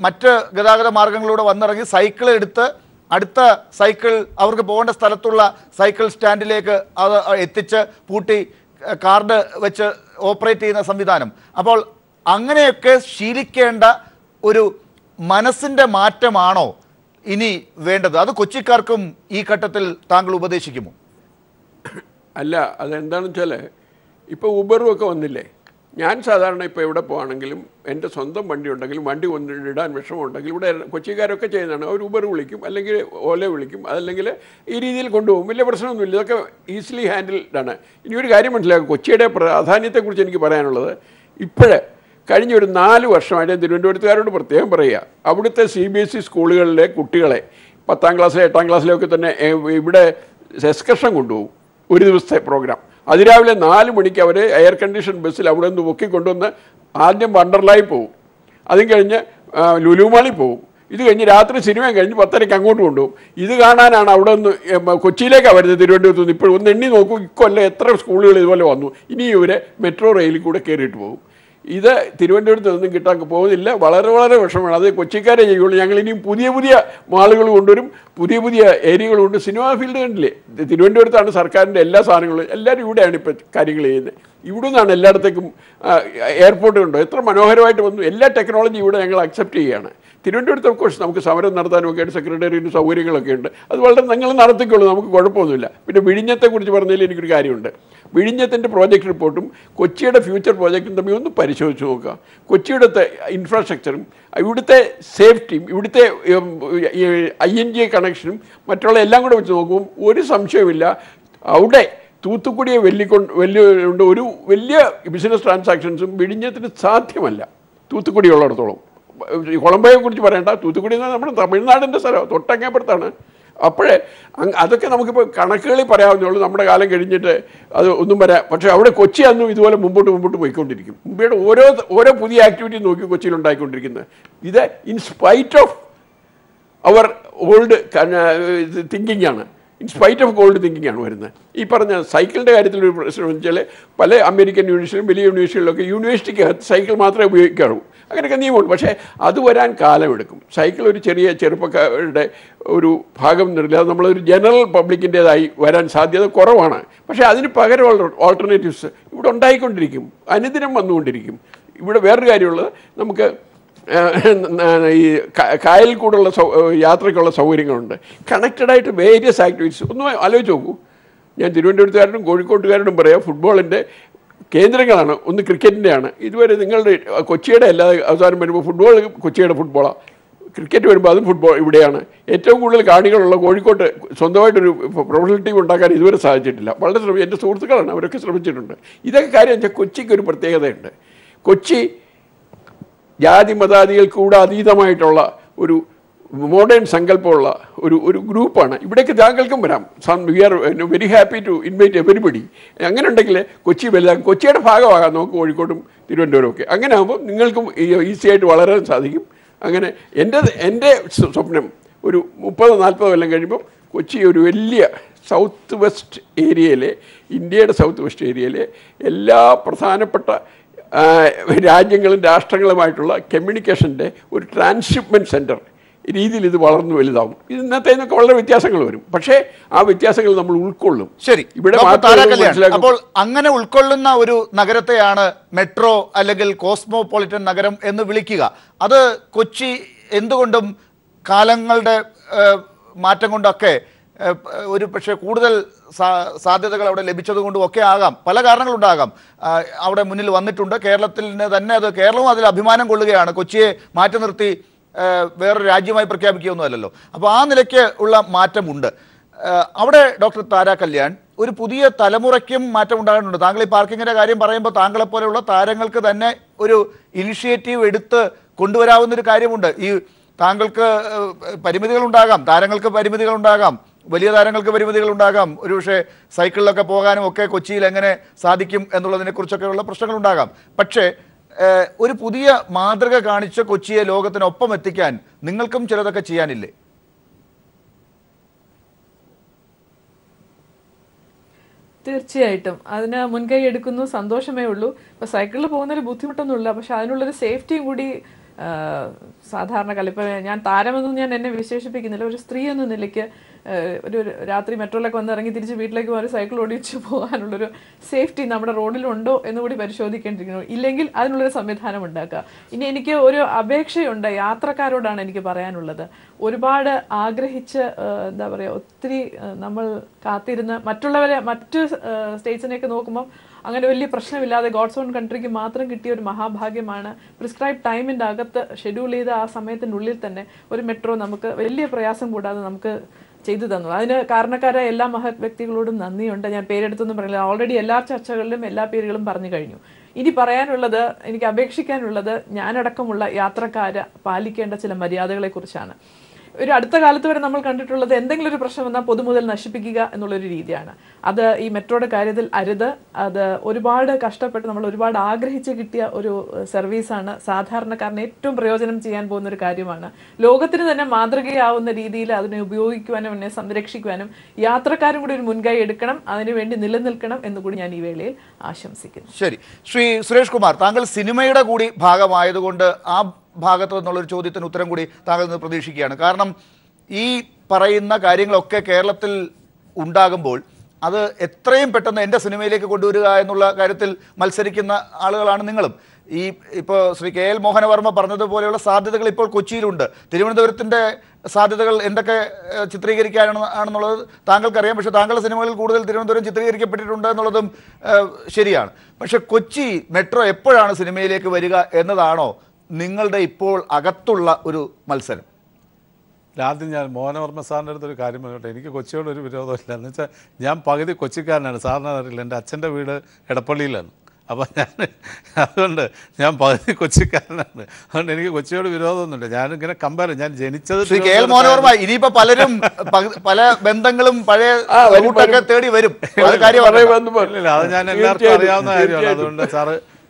മറ്റ് ഗതാഗത മാർഗങ്ങളിലൂടെ വന്നിറങ്ങി സൈക്കിൾ എടുത്ത് അടുത്ത സൈക്കിൾ അവർക്ക് പോകേണ്ട സ്ഥലത്തുള്ള സൈക്കിൾ സ്റ്റാൻഡിലേക്ക് അത് എത്തിച്ച് പൂട്ടി കാർഡ് വെച്ച് ഓപ്പറേറ്റ് ചെയ്യുന്ന സംവിധാനം. അപ്പോൾ അങ്ങനെയൊക്കെ ശീലിക്കേണ്ട ഒരു മനസ്സിൻ്റെ മാറ്റമാണോ ഇനി വേണ്ടത്? അത് കൊച്ചിക്കാർക്കും ഈ ഘട്ടത്തിൽ താങ്കൾ ഉപദേശിക്കുമോ? അല്ല, അതെന്താണെന്ന് വെച്ചാൽ ഇപ്പോൾ ഊബറും ഒക്കെ വന്നില്ലേ. ഞാൻ സാധാരണ ഇപ്പോൾ എവിടെ പോകുകയാണെങ്കിലും എൻ്റെ സ്വന്തം വണ്ടി ഉണ്ടെങ്കിലും വണ്ടി കൊണ്ടിടാൻ വിഷമമുണ്ടെങ്കിൽ ഇവിടെ കൊച്ചിക്കാരൊക്കെ ചെയ്യുന്നതാണ്. അവർ ഊബർ വിളിക്കും, അല്ലെങ്കിൽ ഓല വിളിക്കും, അതല്ലെങ്കിൽ ഈ രീതിയിൽ കൊണ്ടുപോകും. വലിയ പ്രശ്നമൊന്നുമില്ല, ഇതൊക്കെ ഈസിലി ഹാൻഡിൽഡാണ്. ഇനി ഒരു കാര്യം മനസ്സിലാക്കും, കൊച്ചിയുടെ പ്രാധാന്യത്തെക്കുറിച്ച് എനിക്ക് പറയാനുള്ളത്, കഴിഞ്ഞ ഒരു 4 വർഷമായിട്ട് തിരുവനന്തപുരത്തുകാരോട് പ്രത്യേകം പറയുക, അവിടുത്തെ CBSE സ്കൂളുകളിലെ കുട്ടികളെ 10ാം ക്ലാസ്സിലെ 8ാം ക്ലാസ്സിലൊക്കെ തന്നെ ഇവിടെ എക്സ്കർഷൻ കൊണ്ടുപോകും. ഒരു ദിവസത്തെ പ്രോഗ്രാം. അതിരാവിലെ 4 മണിക്ക് അവർ എയർ കണ്ടീഷൻ ബസ്സിൽ അവിടെ നിന്ന് പൊക്കിക്കൊണ്ടുവന്ന് ആദ്യം വണ്ടർലായിൽ പോകും, അതും കഴിഞ്ഞ് ലുലുമാളിൽ പോകും, ഇത് കഴിഞ്ഞ് രാത്രി സിനിമയും കഴിഞ്ഞ് 10:30 അങ്ങോട്ട് കൊണ്ടുപോകും. ഇത് കാണാനാണ് അവിടെ നിന്ന് കൊച്ചിയിലേക്കാണ് വരുന്നത്. തിരുവനന്തപുരത്ത് നിന്ന് ഇപ്പോൾ ഒന്ന് എണ്ണി നോക്കൂ, ഇക്കൊല്ലം എത്ര സ്കൂളുകൾ ഇതുപോലെ വന്നു. ഇനി ഇവരെ മെട്രോ റെയിലിൽ കൂടെ കയറിയിട്ട് പോകും. ഇത് തിരുവനന്തപുരത്ത് നിന്നും കിട്ടാൻ പോകുന്നില്ല. വളരെ വളരെ വിഷമമാണ്. അത് കൊച്ചിക്കാരെ ചെയ്യുള്ളൂ. ഞങ്ങൾ ഇനിയും പുതിയ മാളുകൾ കൊണ്ടുവരും, പുതിയ ഏരിയകൾ കൊണ്ട്. സിനിമാ ഫീൽഡ് കണ്ടില്ലേ, തിരുവനന്തപുരത്താണ് സർക്കാരിൻ്റെ എല്ലാ സാധനങ്ങളും. എല്ലാവരും ഇവിടെയാണ് ഇപ്പോൾ കാര്യങ്ങൾ ചെയ്യുന്നത്. ഇവിടെ നിന്നാണ് എല്ലായിടത്തേക്കും എയർപോർട്ട് ഉണ്ടോ, എത്ര മനോഹരമായിട്ട് വന്നു. എല്ലാ ടെക്നോളജി ഇവിടെ ഞങ്ങൾ അക്സെപ്റ്റ് ചെയ്യുകയാണ്. തിരുവനന്തപുരത്ത് ഓഫ് കോഴ്സ് നമുക്ക് സമരം നടത്താനൊക്കെ ആയിട്ട് സെക്രട്ടേറിയറ്റിന് സൗകര്യങ്ങളൊക്കെ ഉണ്ട്. അത് വളരെ നിങ്ങൾ നടത്തിക്കുള്ളൂ, നമുക്ക് കുഴപ്പമൊന്നുമില്ല. പിന്നെ വിഴിഞ്ഞത്തെക്കുറിച്ച് പറഞ്ഞതിൽ എനിക്കൊരു കാര്യമുണ്ട്. വിഴിഞ്ഞത്തിൻ്റെ പ്രോജക്റ്റ് റിപ്പോർട്ടും കൊച്ചിയുടെ ഫ്യൂച്ചർ പ്രോജക്റ്റും തമ്മിൽ ഒന്ന് പരിശോധിച്ച് നോക്കുക. കൊച്ചിയുടെ ഇൻഫ്രാസ്ട്രക്ചറും ഇവിടുത്തെ സേഫ്റ്റിയും ഇവിടുത്തെ INGA കണക്ഷനും മറ്റുള്ള എല്ലാം കൂടെ വെച്ച് നോക്കുമ്പോൾ ഒരു സംശയവുമില്ല, അവിടെ തൂത്തുക്കുടിയെ വെല്ലുകൊണ്ട് ഒരു വലിയ ബിസിനസ് ട്രാൻസാക്ഷൻസും വിഴിഞ്ഞത്തിന് സാധ്യമല്ല. തൂത്തുക്കുടി ഉള്ളിടത്തോളം. കൊളംബോയെക്കുറിച്ച് പറയേണ്ട, തൂത്തുക്കുടി എന്ന് നമ്മുടെ തമിഴ്നാടിൻ്റെ സ്ഥലം, തൊട്ടങ്ങേപ്പുറത്താണ്. അപ്പോഴേ അതൊക്കെ നമുക്കിപ്പോൾ കണക്കുകളിൽ പറയാവുന്നേ ഉള്ളൂ. നമ്മുടെ കാലം കഴിഞ്ഞിട്ട് അത് ഒന്നും വരാം. പക്ഷേ അവിടെ കൊച്ചി അന്നും ഇതുപോലെ മുമ്പോട്ട് പോയിക്കൊണ്ടിരിക്കും. മുമ്പേയുടെ ഓരോ പുതിയ ആക്ടിവിറ്റി നോക്കി കൊച്ചിയിൽ ഉണ്ടായിക്കൊണ്ടിരിക്കുന്നത്. ഇത് in spite of our old thinking ആണ്. ഇൻസ്പൈറ്റ് ഓഫ് ഗോൾഡ് തിങ്കിങ് ആണ് വരുന്നത്. ഈ പറഞ്ഞ സൈക്കിളിൻ്റെ കാര്യത്തിലൊരു പ്രശ്നം എന്ന് വെച്ചാൽ പല അമേരിക്കൻ യൂണിവേഴ്സിറ്റിയിലും വലിയ യൂണിവേഴ്സിറ്റികളിലൊക്കെ യൂണിവേഴ്സിറ്റിക്കകത്ത് സൈക്കിൾ മാത്രമേ ഉപയോഗിക്കാറൂ. അങ്ങനെയൊക്കെ നിയമമുണ്ട്. പക്ഷേ അത് വരാൻ കാലമെടുക്കും. സൈക്കിൾ ഒരു ചെറുപ്പക്കാരുടെ ഒരു ഭാഗം നിന്നില്ല. അത് നമ്മളൊരു ജനറൽ പബ്ലിക്കിൻ്റേതായി വരാൻ സാധ്യത കുറവാണ്. പക്ഷേ അതിന് പകരമുള്ള ഓൾട്ടർനേറ്റീവ്സ് ഇവിടെ ഉണ്ടായിക്കൊണ്ടിരിക്കും, അനുദിനം വന്നുകൊണ്ടിരിക്കും. ഇവിടെ വേറൊരു കാര്യമുള്ളത്, നമുക്ക് ഈ കായലിൽ കൂടെയുള്ള യാത്രയ്ക്കുള്ള സൗകര്യങ്ങളുണ്ട്. കണക്റ്റഡായിട്ട് വേരിയസ് ആക്ടിവിറ്റീസ്. ഒന്ന് ആലോചിച്ച് നോക്കൂ. ഞാൻ തിരുവനന്തപുരത്തുകാരനും കോഴിക്കോട്ടുകാരനും പറയാം, ഫുട്ബോളിൻ്റെ കേന്ദ്രങ്ങളാണ്. ഒന്ന് ക്രിക്കറ്റിൻ്റെയാണ്. ഇതുവരെ നിങ്ങളുടെ കൊച്ചിയുടെ അല്ലാതെ അവസാനം വരുമ്പോൾ ഫുട്ബോൾ കൊച്ചിയുടെ ഫുട്ബോളാണ്, ക്രിക്കറ്റ് വരുമ്പോൾ അതും ഫുട്ബോൾ ഇവിടെയാണ്. ഏറ്റവും കൂടുതൽ കാണികളുള്ള കോഴിക്കോട്ട് സ്വന്തമായിട്ടൊരു പ്രൊഫഷണൽ ടീം ഉണ്ടാക്കാൻ ഇതുവരെ സാധിച്ചിട്ടില്ല. വളരെ എൻ്റെ സുഹൃത്തുക്കളാണ്, അവരൊക്കെ ശ്രമിച്ചിട്ടുണ്ട്. ഇതൊക്കെ കാര്യം വെച്ചാൽ കൊച്ചിക്കൊരു പ്രത്യേകതയുണ്ട്. കൊച്ചി ജാതി മതാദികൾക്ക് കൂടെ അതീതമായിട്ടുള്ള ഒരു മോഡേൺ സങ്കല്പമുള്ള ഒരു ഗ്രൂപ്പാണ്. ഇവിടേക്ക് താങ്കൾക്കും വരാം. We are very happy to invite everybody. അങ്ങനെ ഉണ്ടെങ്കിൽ കൊച്ചി വലുതാകും. കൊച്ചിയുടെ ഭാഗമാകാം നമുക്ക് കോഴിക്കോടും തിരുവനന്തപുരവും ഒക്കെ. അങ്ങനെ ആകുമ്പോൾ നിങ്ങൾക്കും ഈസി ആയിട്ട് വളരാൻ സാധിക്കും. അങ്ങനെ എൻ്റെ സ്വപ്നം ഒരു 30-40 കൊല്ലം കഴിയുമ്പോൾ കൊച്ചി ഒരു വലിയ സൗത്ത് വെസ്റ്റ് ഏരിയയിലെ, ഇന്ത്യയുടെ സൗത്ത് വെസ്റ്റ് ഏരിയയിലെ എല്ലാ പ്രധാനപ്പെട്ട രാജ്യങ്ങളും രാഷ്ട്രങ്ങളുമായിട്ടുള്ള കമ്മ്യൂണിക്കേഷൻ്റെ ഒരു ട്രാൻസ്ഷിപ്മെൻറ്റ് സെൻറ്റർ രീതിയിൽ ഇത് വളർന്നു വലുതാവും. ഇന്നത്തെ നിന്നൊക്കെ വളരെ വ്യത്യാസങ്ങൾ വരും. പക്ഷേ ആ വ്യത്യാസങ്ങൾ നമ്മൾ ഉൾക്കൊള്ളും. ശരി, ഇവിടെ അപ്പോൾ അങ്ങനെ ഉൾക്കൊള്ളുന്ന ഒരു നഗരത്തെയാണ് മെട്രോ അല്ലെങ്കിൽ കോസ്മോപൊളിറ്റൻ നഗരം എന്ന് വിളിക്കുക. അത് കൊച്ചി എന്തുകൊണ്ടും കാലങ്ങളുടെ മാറ്റം കൊണ്ടൊക്കെ ഒരു പക്ഷേ കൂടുതൽ സാധ്യതകൾ അവിടെ ലഭിച്ചതുകൊണ്ടും ഒക്കെ ആകാം. പല കാരണങ്ങളുണ്ടാകാം. അവിടെ മുന്നിൽ വന്നിട്ടുണ്ട്. കേരളത്തിന് തന്നെ അത്, കേരളവും അതിൽ അഭിമാനം കൊള്ളുകയാണ്. കൊച്ചിയെ മാറ്റി നിർത്തി വേറൊരു രാജ്യമായി പ്രഖ്യാപിക്കുകയൊന്നും അല്ലല്ലോ. അപ്പോൾ ആ നിലയ്ക്ക് ഉള്ള മാറ്റമുണ്ട്. അവിടെ ഡോക്ടർ താരാ കല്യാൺ ഒരു പുതിയ തലമുറയ്ക്കും മാറ്റം ഉണ്ടാകുന്നുണ്ട്. താങ്കൾ ഈ പാർക്കിങ്ങിൻ്റെ കാര്യം പറയുമ്പോൾ താങ്കളെപ്പോലെയുള്ള താരങ്ങൾക്ക് തന്നെ ഒരു ഇനിഷ്യേറ്റീവ് എടുത്ത് കൊണ്ടുവരാവുന്നൊരു കാര്യമുണ്ട്. ഈ താങ്കൾക്ക് പരിമിതികളുണ്ടാകാം, താരങ്ങൾക്ക് പരിമിതികളുണ്ടാകാം, വലിയ താരങ്ങൾക്ക് പരിമിതികളുണ്ടാകാം, ഒരുപക്ഷെ സൈക്കിളിലൊക്കെ പോകാനും ഒക്കെ കൊച്ചിയിൽ എങ്ങനെ സാധിക്കും എന്നുള്ളതിനെക്കുറിച്ചൊക്കെയുള്ള പ്രശ്നങ്ങളുണ്ടാകാം. പക്ഷേ ഒരു പുതിയ മാതൃക കാണിച്ച് കൊച്ചിയെ ലോകത്തിനൊപ്പം എത്തിക്കാൻ നിങ്ങൾക്കും ചിലതൊക്കെ ചെയ്യാനില്ലേ? തീർച്ചയായിട്ടും അതിന് മുൻകൈ എടുക്കുന്നു, സന്തോഷമേ ഉള്ളൂ. ഇപ്പോൾ സൈക്കിളിൽ പോകുന്നൊരു ബുദ്ധിമുട്ടൊന്നുമില്ല, പക്ഷെ അതിനുള്ളൊരു സേഫ്റ്റിയും കൂടി സാധാരണക്കാർ, ഇപ്പോൾ ഞാൻ താരമെന്നും ഞാൻ എന്നെ വിശേഷിപ്പിക്കുന്നില്ല, ഒരു സ്ത്രീ എന്ന നിലയ്ക്ക് ഒരു രാത്രി മെട്രോയിലൊക്കെ വന്ന് ഇറങ്ങി തിരിച്ച് വീട്ടിലേക്ക് ഒരു സൈക്കിൾ ഓടിച്ച് പോകാനുള്ളൊരു സേഫ്റ്റി നമ്മുടെ റോഡിലുണ്ടോ എന്നുകൂടി പരിശോധിക്കേണ്ടിയിരിക്കുന്നു. ഇല്ലെങ്കിൽ അതിനുള്ളൊരു സംവിധാനം ഉണ്ടാക്കുക. ഇനി എനിക്ക് ഒരു അപേക്ഷയുണ്ട്, യാത്രക്കാരോടാണ് എനിക്ക് പറയാനുള്ളത്. ഒരുപാട് ആഗ്രഹിച്ച് എന്താ പറയുക, ഒത്തിരി നമ്മൾ കാത്തിരുന്ന് മറ്റുള്ളവരെ മറ്റ് സ്റ്റേറ്റ്സിനെയൊക്കെ നോക്കുമ്പോൾ അങ്ങനെ വലിയ പ്രശ്നമില്ലാതെ ഗോഡ്സ് ഓൺ കൺട്രിക്ക് മാത്രം കിട്ടിയ ഒരു മഹാഭാഗ്യമാണ്. പ്രിസ്ക്രൈബ് ടൈമിൻ്റെ അകത്ത് ഷെഡ്യൂൾ ചെയ്ത ആ സമയത്തിനുള്ളിൽ തന്നെ ഒരു മെട്രോ നമുക്ക് വലിയ പ്രയാസം കൂടാതെ നമുക്ക് ചെയ്തു തന്നു. അതിന് കാരണക്കാരായ എല്ലാ മഹത് വ്യക്തികളോടും നന്ദിയുണ്ട്. ഞാൻ പേരെടുത്തൊന്നും പറയില്ല, ഓൾറെഡി എല്ലാ ചർച്ചകളിലും എല്ലാ പേരുകളും പറഞ്ഞു കഴിഞ്ഞു. ഇനി പറയാനുള്ളത്, എനിക്ക് അപേക്ഷിക്കാനുള്ളത് ഞാനടക്കമുള്ള യാത്രക്കാർ പാലിക്കേണ്ട ചില മര്യാദകളെക്കുറിച്ചാണ്. ഒരു അടുത്ത കാലത്ത് വരെ നമ്മൾ കണ്ടിട്ടുള്ളത് എന്തെങ്കിലും ഒരു പ്രശ്നം വന്നാൽ പൊതുമുതൽ നശിപ്പിക്കുക എന്നുള്ളൊരു രീതിയാണ്. അത് ഈ മെട്രോയുടെ കാര്യത്തിൽ അരുത്. അത് ഒരുപാട് കഷ്ടപ്പെട്ട് നമ്മൾ ഒരുപാട് ആഗ്രഹിച്ച് കിട്ടിയ ഒരു സർവീസാണ്. സാധാരണക്കാരന് ഏറ്റവും പ്രയോജനം ചെയ്യാൻ പോകുന്ന ഒരു കാര്യമാണ്. ലോകത്തിന് തന്നെ മാതൃകയാവുന്ന രീതിയിൽ അതിനെ ഉപയോഗിക്കുവാനും അതിനെ സംരക്ഷിക്കുവാനും യാത്രക്കാരും കൂടി ഒരു മുൻകൈ എടുക്കണം, അതിനുവേണ്ടി നിലനിൽക്കണം എന്നുകൂടി ഞാൻ ഈ വേളയിൽ ആശംസിക്കുന്നു. ശരി, ശ്രീ സുരേഷ് കുമാർ, താങ്കൾ സിനിമയുടെ കൂടി ഭാഗമായതുകൊണ്ട് ആ ഭാഗത്തു നിന്നുള്ളൊരു ചോദ്യത്തിന് ഉത്തരം കൂടി താങ്കൾ നിന്ന് പ്രതീക്ഷിക്കുകയാണ്. കാരണം ഈ പറയുന്ന കാര്യങ്ങളൊക്കെ കേരളത്തിൽ ഉണ്ടാകുമ്പോൾ അത് എത്രയും പെട്ടെന്ന് എൻ്റെ സിനിമയിലേക്ക് കൊണ്ടുവരിക എന്നുള്ള കാര്യത്തിൽ മത്സരിക്കുന്ന ആളുകളാണ് നിങ്ങളും. ഇപ്പോൾ ശ്രീ കെ എൽ മോഹനവർമ്മ പറഞ്ഞതുപോലെയുള്ള സാധ്യതകൾ ഇപ്പോൾ കൊച്ചിയിലുണ്ട്. തിരുവനന്തപുരത്തിൻ്റെ സാധ്യതകൾ എന്തൊക്കെ ചിത്രീകരിക്കാനാണെന്നുള്ളത് താങ്കൾക്കറിയാം. പക്ഷേ താങ്കളുടെ സിനിമകളിൽ കൂടുതൽ തിരുവനന്തപുരം ചിത്രീകരിക്കപ്പെട്ടിട്ടുണ്ട് എന്നുള്ളതും ശരിയാണ്. പക്ഷേ കൊച്ചി മെട്രോ എപ്പോഴാണ് സിനിമയിലേക്ക് വരിക എന്നതാണോ നിങ്ങളുടെ ഇപ്പോൾ അകത്തുള്ള ഒരു മത്സരം? ആദ്യം ഞാൻ മോഹനവർമ്മ സാറിൻ്റെ അടുത്തൊരു കാര്യം പറഞ്ഞോട്ടെ. എനിക്ക് കൊച്ചിയോട് ഒരു വിരോധമില്ല. എന്ന് വെച്ചാൽ ഞാൻ പകുതി കൊച്ചിക്കാരനാണ്. സാറിന് അറിയില്ല, എൻ്റെ അച്ഛൻ്റെ വീട് എടപ്പള്ളിയിലാണ്. അപ്പോൾ അതുകൊണ്ട് ഞാൻ പകുതി കൊച്ചിക്കാരനാണ്. അതുകൊണ്ട് എനിക്ക് കൊച്ചിയോട് വിരോധമൊന്നുമില്ല. ഞാനിങ്ങനെ കമ്പയർ, ഞാൻ ജനിച്ചത് ശ്രീ കെ എൽ മോഹനവർമ്മ, ഇനിയിപ്പോൾ പലരും പല ബന്ധങ്ങളും പഴയ റൂട്ടൊക്കെ തേടി വരും. അത് ഞാൻ എല്ലാവർക്കും അറിയാവുന്ന കാര്യമാണ്. അതുകൊണ്ട്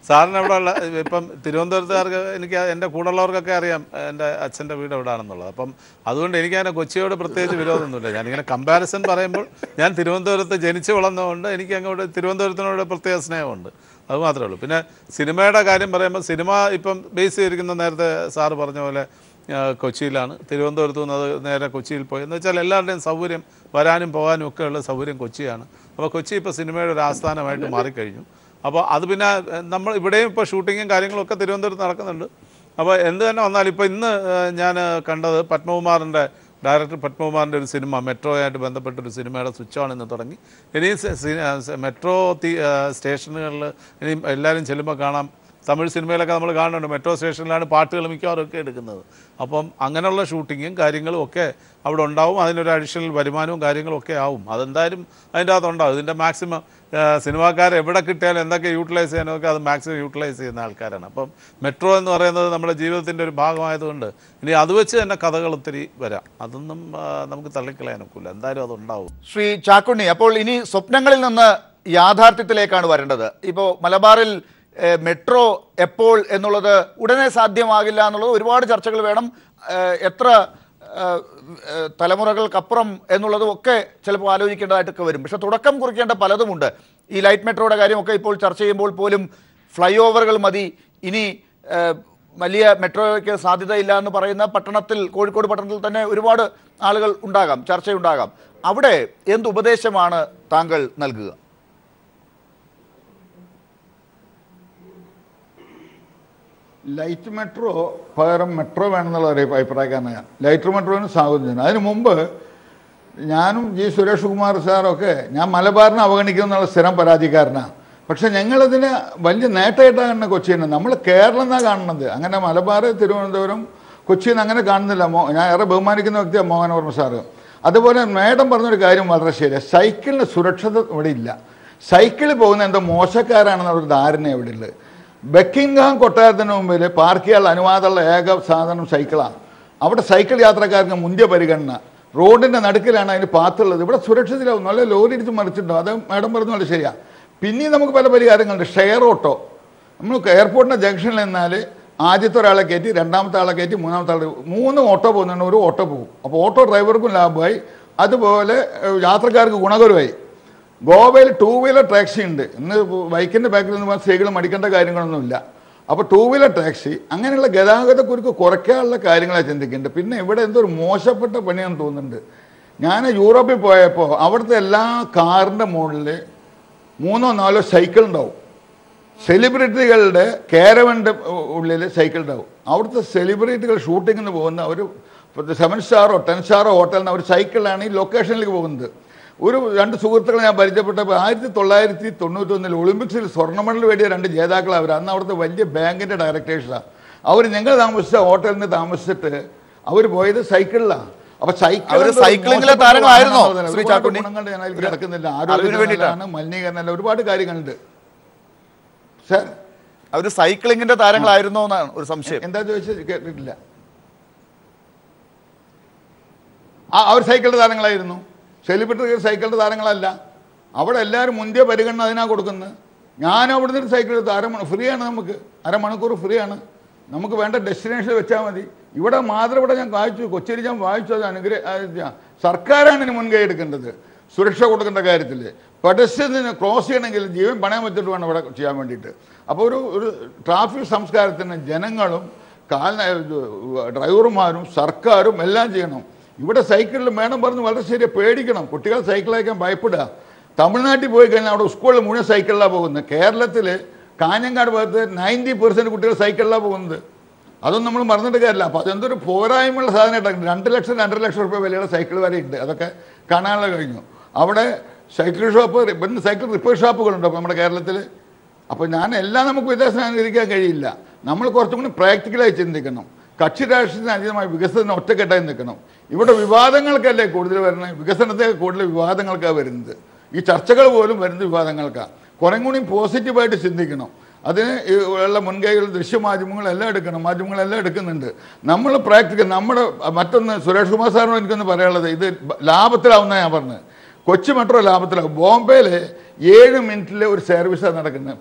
സാറിന് അവിടെ ഉള്ള ഇപ്പം തിരുവനന്തപുരത്തുകാർക്ക്, എനിക്ക് എൻ്റെ കൂടെയുള്ളവർക്കൊക്കെ അറിയാം എൻ്റെ അച്ഛൻ്റെ വീട് എവിടെയാണെന്നുള്ളത്. അപ്പം അതുകൊണ്ട് എനിക്കങ്ങനെ കൊച്ചിയോട് പ്രത്യേകിച്ച് വിരോധമൊന്നുമില്ല. ഞാനിങ്ങനെ കമ്പാരിസൺ പറയുമ്പോൾ ഞാൻ തിരുവനന്തപുരത്ത് ജനിച്ചു വളർന്നതുകൊണ്ട് എനിക്ക് അങ്ങോട്ട് തിരുവനന്തപുരത്തിനോട് പ്രത്യേക സ്നേഹമുണ്ട്. അത് മാത്രമേ ഉള്ളൂ. പിന്നെ സിനിമയുടെ കാര്യം പറയുമ്പോൾ സിനിമ ഇപ്പം ബേസ് ചെയ്തിരിക്കുന്ന നേരത്തെ സാറ് പറഞ്ഞ പോലെ കൊച്ചിയിലാണ്. തിരുവനന്തപുരത്ത് നിന്ന് അത് നേരെ കൊച്ചിയിൽ പോയി. എന്ന് വെച്ചാൽ എല്ലാവരുടെയും സൗകര്യം, വരാനും പോകാനും ഒക്കെ ഉള്ള സൗകര്യം കൊച്ചിയാണ്. അപ്പോൾ കൊച്ചി ഇപ്പോൾ സിനിമയുടെ ഒരു ആസ്ഥാനമായിട്ട് മാറിക്കഴിഞ്ഞു. അപ്പോൾ അത് പിന്നെ നമ്മൾ ഇവിടെയും ഇപ്പോൾ ഷൂട്ടിങ്ങും കാര്യങ്ങളൊക്കെ തിരുവനന്തപുരത്ത് നടക്കുന്നുണ്ട്. അപ്പോൾ എന്ത് തന്നെ വന്നാലും ഇപ്പോൾ ഇന്ന് ഞാൻ കണ്ടത് പത്മകുമാറിൻ്റെ, ഡയറക്ടർ പത്മകുമാറിൻ്റെ ഒരു സിനിമ, മെട്രോയായിട്ട് ബന്ധപ്പെട്ടൊരു സിനിമയുടെ സ്വിച്ച് ഓൺ ഇന്ന് തുടങ്ങി. ഇനി മെട്രോ സ്റ്റേഷനുകളിൽ ഇനി എല്ലാവരും ചെല്ലുമ്പോൾ കാണാം, തമിഴ് സിനിമയിലൊക്കെ നമ്മൾ കാണുന്നുണ്ട്, മെട്രോ സ്റ്റേഷനിലാണ് പാട്ടുകൾ മിക്കവാറും ഒക്കെ എടുക്കുന്നത്. അപ്പം അങ്ങനെയുള്ള ഷൂട്ടിങ്ങും കാര്യങ്ങളും ഒക്കെ അവിടെ ഉണ്ടാവും. അതിനൊരു അഡീഷണൽ വരുമാനവും കാര്യങ്ങളും ഒക്കെ ആവും. അതെന്തായാലും അതിൻ്റെ അകത്തുണ്ടാവും. ഇതിൻ്റെ മാക്സിമം സിനിമാക്കാർ എവിടെ കിട്ടിയാലും എന്തൊക്കെ യൂട്ടിലൈസ് ചെയ്യാനൊക്കെ അത് മാക്സിമം യൂട്ടിലൈസ് ചെയ്യുന്ന ആൾക്കാരാണ്. അപ്പം മെട്രോ എന്ന് പറയുന്നത് നമ്മുടെ ജീവിതത്തിൻ്റെ ഒരു ഭാഗമായതുകൊണ്ട് ഇനി അത് വെച്ച് തന്നെ കഥകൾ ഒത്തിരി വരാം. അതൊന്നും നമുക്ക് തള്ളിക്കളയാനൊക്കില്ല, എന്തായാലും അതുണ്ടാവും. ശ്രീ ചാക്കുണ്ണി, അപ്പോൾ ഇനി സ്വപ്നങ്ങളിൽ നിന്ന് യാഥാർത്ഥ്യത്തിലേക്കാണ് വരേണ്ടത്. ഇപ്പോൾ മലബാറിൽ മെട്രോ എപ്പോൾ എന്നുള്ളത് ഉടനെ സാധ്യമാകില്ല എന്നുള്ളത് ഒരുപാട് ചർച്ചകൾ വേണം. എത്ര തലമുറകൾക്കപ്പുറം എന്നുള്ളതും ഒക്കെ ചിലപ്പോൾ ആലോചിക്കേണ്ടതായിട്ടൊക്കെ വരും. പക്ഷെ തുടക്കം കുറിക്കേണ്ട പലതുമുണ്ട്. ഈ ലൈറ്റ് മെട്രോയുടെ കാര്യമൊക്കെ ഇപ്പോൾ ചർച്ച ചെയ്യുമ്പോൾ പോലും ഫ്ലൈ ഓവറുകൾ മതി, ഇനി വലിയ മെട്രോയ്ക്ക് സാധ്യതയില്ല എന്ന് പറയുന്ന പട്ടണത്തിൽ, കോഴിക്കോട് പട്ടണത്തിൽ തന്നെ ഒരുപാട് ആളുകൾ ഉണ്ടാകാം, ചർച്ചയുണ്ടാകാം. അവിടെ എന്ത് ഉപദേശമാണ് താങ്കൾ നൽകുക? ലൈറ്റ് മെട്രോ പകരം മെട്രോ വേണമെന്നുള്ള ഒരു അഭിപ്രായക്കാരനാണ് ഞാൻ. ലൈറ്റ് മെട്രോന് സ്വാഗതം ചെയ്യുന്നു. അതിന് മുമ്പ് ഞാനും ജി സുരേഷ് കുമാർ സാറൊക്കെ, ഞാൻ മലബാറിനെ അവഗണിക്കുമെന്നുള്ള സ്ഥിരം പരാതിക്കാരനാണ്. പക്ഷെ ഞങ്ങളതിന് വലിയ നേട്ടമായിട്ടാണ് കാണുന്നത് കൊച്ചിയിൽ. നമ്മൾ കേരളം എന്നാണ് കാണുന്നത്. അങ്ങനെ മലബാർ, തിരുവനന്തപുരം, കൊച്ചിയിൽ നിന്ന് അങ്ങനെ കാണുന്നില്ല. ഞാൻ ഏറെ ബഹുമാനിക്കുന്ന വ്യക്തിയാണ് മോഹനവർമ്മ സാറ്. അതുപോലെ മേഡം പറഞ്ഞൊരു കാര്യം വളരെ ശരിയാണ്. സൈക്കിളിന് സുരക്ഷിത ഇവിടെ ഇല്ല. സൈക്കിളിൽ പോകുന്ന എന്തോ മോശക്കാരാണെന്ന ഒരു ധാരണ ഇവിടെ ഉള്ളത്. ബക്കിംഗ്ഹാം കൊട്ടാരത്തിന് മുമ്പിൽ പാർക്ക് ചെയ്യാനുള്ള അനുവാദമുള്ള ഏക സാധനം സൈക്കിളാണ്. അവിടെ സൈക്കിൾ യാത്രക്കാർക്ക് മുന്തിയ പരിഗണന. റോഡിൻ്റെ നടുക്കിലാണ് അതിന് പാത്തുള്ളത്. ഇവിടെ സുരക്ഷിതരാകും. നല്ല ലോറി ഇടിച്ച് മറിച്ചിട്ടുണ്ടോ? അത് മേഡം പറഞ്ഞു വളരെ ശരിയാണ്. പിന്നെയും നമുക്ക് പല പരിഹാരങ്ങളുണ്ട്. Share auto. നമ്മൾ എയർപോർട്ടിൻ്റെ ജംഗ്ഷനിൽ നിന്നാൽ ആദ്യത്തെ ഒരാളെ കയറ്റി, രണ്ടാമത്തെ ആളെ കയറ്റി, മൂന്നാമത്തെ ആളെ 3 ഓട്ടോ പോകുന്നുണ്ട്, ഒരു ഓട്ടോ പോകും. അപ്പോൾ ഓട്ടോ ഡ്രൈവർക്കും ലാഭമായി, അതുപോലെ യാത്രക്കാർക്ക് ഗുണകരമായി. ഗോവയിൽ 2 വീലർ ടാക്സി ഉണ്ട്. ഇന്ന് ബൈക്കിൻ്റെ ബാക്കിൽ നിന്ന് സ്ത്രീകൾ മടിക്കേണ്ട കാര്യങ്ങളൊന്നുമില്ല. അപ്പോൾ 2 വീലർ ടാക്സി, അങ്ങനെയുള്ള ഗതാഗതക്കുരുക്ക് കുറയ്ക്കാനുള്ള കാര്യങ്ങളാണ് ചിന്തിക്കേണ്ടത്. പിന്നെ ഇവിടെ എന്തോ ഒരു മോശപ്പെട്ട പണിയാണെന്ന് തോന്നുന്നുണ്ട്. ഞാൻ യൂറോപ്പിൽ പോയപ്പോൾ അവിടുത്തെ എല്ലാ കാറിൻ്റെ മുകളിൽ 3-4 സൈക്കിൾ ഉണ്ടാവും. സെലിബ്രിറ്റികളുടെ കാരവൻ്റെ ഉള്ളിൽ സൈക്കിൾ ഉണ്ടാവും. അവിടുത്തെ സെലിബ്രിറ്റികൾ ഷൂട്ടിങ്ങിന് പോകുന്ന ഒരു 7 സ്റ്റാറോ 10 സ്റ്റാറോ ഹോട്ടലിൽ നിന്ന് ഒരു സൈക്കിളിലാണ് ഈ ലൊക്കേഷനിലേക്ക് പോകുന്നത്. ഒരു 2 സുഹൃത്തുക്കളെ ഞാൻ പരിചയപ്പെട്ടപ്പോൾ 1991 ഒളിമ്പിക്സിൽ സ്വർണ്ണ മെഡൽ നേടിയ 2 ജേതാക്കൾ അവർ. അന്ന് അവിടുത്തെ വലിയ ബാങ്കിൻ്റെ ഡയറക്ടേഴ്സാണ് അവർ. ഞങ്ങൾ താമസിച്ച ഹോട്ടലിൽ നിന്ന് താമസിച്ചിട്ട് അവർ പോയത് സൈക്കിളിലാണ്. അപ്പൊ സൈക്ലിംഗിലെ താരങ്ങളായിരുന്നോ ശ്രീ ചാക്കുണ്ണി? ഗുണങ്ങൾ ഞാൻ അതിൽ കിടക്കുന്നില്ല. ആരോഗ്യമാണ്, മലിനീകരണം, ഒരുപാട് കാര്യങ്ങളുണ്ട് സാർ. അവർ സൈക്ലിംഗിന്റെ താരങ്ങളായിരുന്നോ എന്നാണ് ഒരു സംശയം. എന്താ ചോദിച്ചത് കേട്ടിട്ടില്ല. അവർ സൈക്കിളിന്റെ താരങ്ങളായിരുന്നു. സെലിബ്രിറ്റികൾ സൈക്കിളിന്റെ താരങ്ങളല്ല. അവിടെ എല്ലാവരും മുന്തിയ പരിഗണന അതിനാ കൊടുക്കുന്നത്. ഞാൻ അവിടെ നിന്ന് സൈക്കിൾ എടുത്ത് ഫ്രീ ആണ്, നമുക്ക് അരമണിക്കൂർ ഫ്രീ ആണ്. നമുക്ക് വേണ്ട ഡെസ്റ്റിനേഷൻ വെച്ചാൽ മതി. ഇവിടെ ഇവിടെ ഞാൻ വായിച്ചു, കൊച്ചിയിൽ ഞാൻ വായിച്ചു. അത് സർക്കാരാണ് ഇതിന് മുൻകൈ എടുക്കേണ്ടത് സുരക്ഷ കൊടുക്കേണ്ട കാര്യത്തിൽ. പെഡസ്ട്രിയന് ക്രോസ് ചെയ്യണമെങ്കിൽ ജീവൻ പണയം വെച്ചിട്ട് വേണം ഇവിടെ ചെയ്യാൻ വേണ്ടിയിട്ട്. അപ്പോൾ ഒരു ട്രാഫിക് സംസ്കാരത്തിന് ജനങ്ങളും ഡ്രൈവർമാരും സർക്കാരും എല്ലാം ചെയ്യണം. ഇവിടെ സൈക്കിളിൽ മേഡം പറഞ്ഞു വളരെ ശരിയാണ്, പേടിക്കണം. കുട്ടികൾ സൈക്കിൾ അയക്കാൻ ഭയപ്പെടുക. തമിഴ്നാട്ടിൽ പോയി കഴിഞ്ഞാൽ അവിടെ സ്കൂളിൽ മുഴുവൻ സൈക്കിളിലാണ് പോകുന്നത്. കേരളത്തിൽ കാഞ്ഞങ്ങാട് ഭാഗത്ത് 90% കുട്ടികൾ സൈക്കിളിലാണ് പോകുന്നത്. അതൊന്നും നമ്മൾ മറന്നിട്ട് കാര്യമില്ല. അപ്പോൾ അതെന്തൊരു പോരായ്മയുള്ള സാധനമായിട്ടാണ്. 2 ലക്ഷം 2.5 ലക്ഷം രൂപ വിലയുടെ സൈക്കിൾ വരെ ഉണ്ട്. അതൊക്കെ കാണാനുള്ള കഴിഞ്ഞു. അവിടെ സൈക്കിൾ ഷോപ്പ്, സൈക്കിൾ റിപ്പയർ ഷോപ്പുകളുണ്ട് നമ്മുടെ കേരളത്തിൽ. അപ്പോൾ എല്ലാം നമുക്ക് വിദേശം അനുകരിക്കാൻ കഴിയില്ല. നമ്മൾ കുറച്ചും കൂടി പ്രാക്ടിക്കലായി ചിന്തിക്കണം. കക്ഷി രാഷ്ട്രീയത്തിന് അതീതമായി വികസനം ഒറ്റക്കെട്ടായി നിൽക്കണം. ഇവിടെ വിവാദങ്ങൾക്കല്ലേ കൂടുതൽ വരുന്നത്, വികസനത്തേക്ക് കൂടുതൽ വിവാദങ്ങൾക്കാണ് വരുന്നത്. ഈ ചർച്ചകൾ പോലും വരുന്നത് വിവാദങ്ങൾക്കാണ്. കുറേ കൂടി പോസിറ്റീവായിട്ട് ചിന്തിക്കണം. അതിന് ഉള്ള മുൻകൈകൾ ദൃശ്യമാധ്യമങ്ങളെല്ലാം എടുക്കണം, മാധ്യമങ്ങളെല്ലാം എടുക്കുന്നുണ്ട്. നമ്മൾ പ്രാക്ടിക്കൽ നമ്മുടെ മറ്റൊന്ന് സുരേഷ് കുമാർ സാറിനോട് എനിക്കൊന്ന് പറയാനുള്ളത്, ഇത് ലാഭത്തിലാവുന്ന ഞാൻ പറഞ്ഞത്. കൊച്ചി മെട്രോ ലാഭത്തിലാവും. ബോംബെയിൽ 7 മിനിറ്റിൽ ഒരു സർവീസാണ് നടക്കുന്നത്.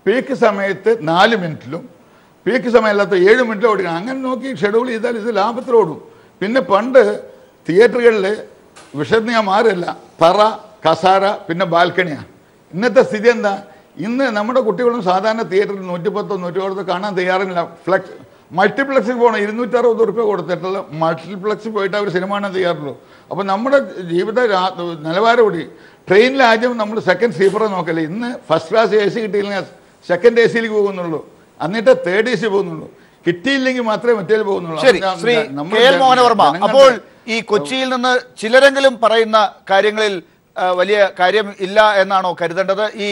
പീക്ക് സമയത്ത് 4 മിനിറ്റിലും പീക്ക് സമയമല്ലാത്ത 7 മിനിറ്റിലും ഓടിക്കണം. അങ്ങനെ നോക്കി ഷെഡ്യൂൾ ചെയ്താൽ ഇത് ലാഭത്തിലോടും. പിന്നെ പണ്ട് തിയേറ്ററുകളിൽ വിഷയത്തിന് ഞാൻ മാറില്ല, തറ, കസാര, പിന്നെ ബാൽക്കണിയാണ്. ഇന്നത്തെ സ്ഥിതി എന്താ? ഇന്ന് നമ്മുടെ കുട്ടികളും സാധാരണ തിയേറ്ററിൽ 110, 120 കാണാൻ തയ്യാറില്ല. മൾട്ടിപ്ലക്സിൽ പോകണം, 260 രൂപ കൊടുത്തിട്ടുള്ള മൾട്ടിപ്ലക്സിൽ പോയിട്ട് അവർ സിനിമ കാണാൻ തയ്യാറുള്ളൂ. അപ്പോൾ നമ്മുടെ ജീവിത നിലവാരം കൂടി. ട്രെയിനിൽ ആദ്യം നമ്മൾ സെക്കൻഡ് സ്ലീപ്പറെ നോക്കല്ലേ. ഇന്ന് ഫസ്റ്റ് ക്ലാസ് AC കിട്ടിയില്ലെങ്കിൽ സെക്കൻഡ് ACയിലേക്ക് പോകുന്നുള്ളൂ, എന്നിട്ട് തേർഡ് AC പോകുന്നുള്ളൂ. കിട്ടിയില്ലെങ്കിൽ മാത്രമേ മറ്റേ പോകുന്നുള്ളൂ. ശ്രീ KL മോഹനവർമ്മ, അപ്പോൾ ഈ കൊച്ചിയിൽ നിന്ന് ചിലരെങ്കിലും പറയുന്ന കാര്യങ്ങളിൽ വലിയ കാര്യം ഇല്ല എന്നാണോ കരുതേണ്ടത്? ഈ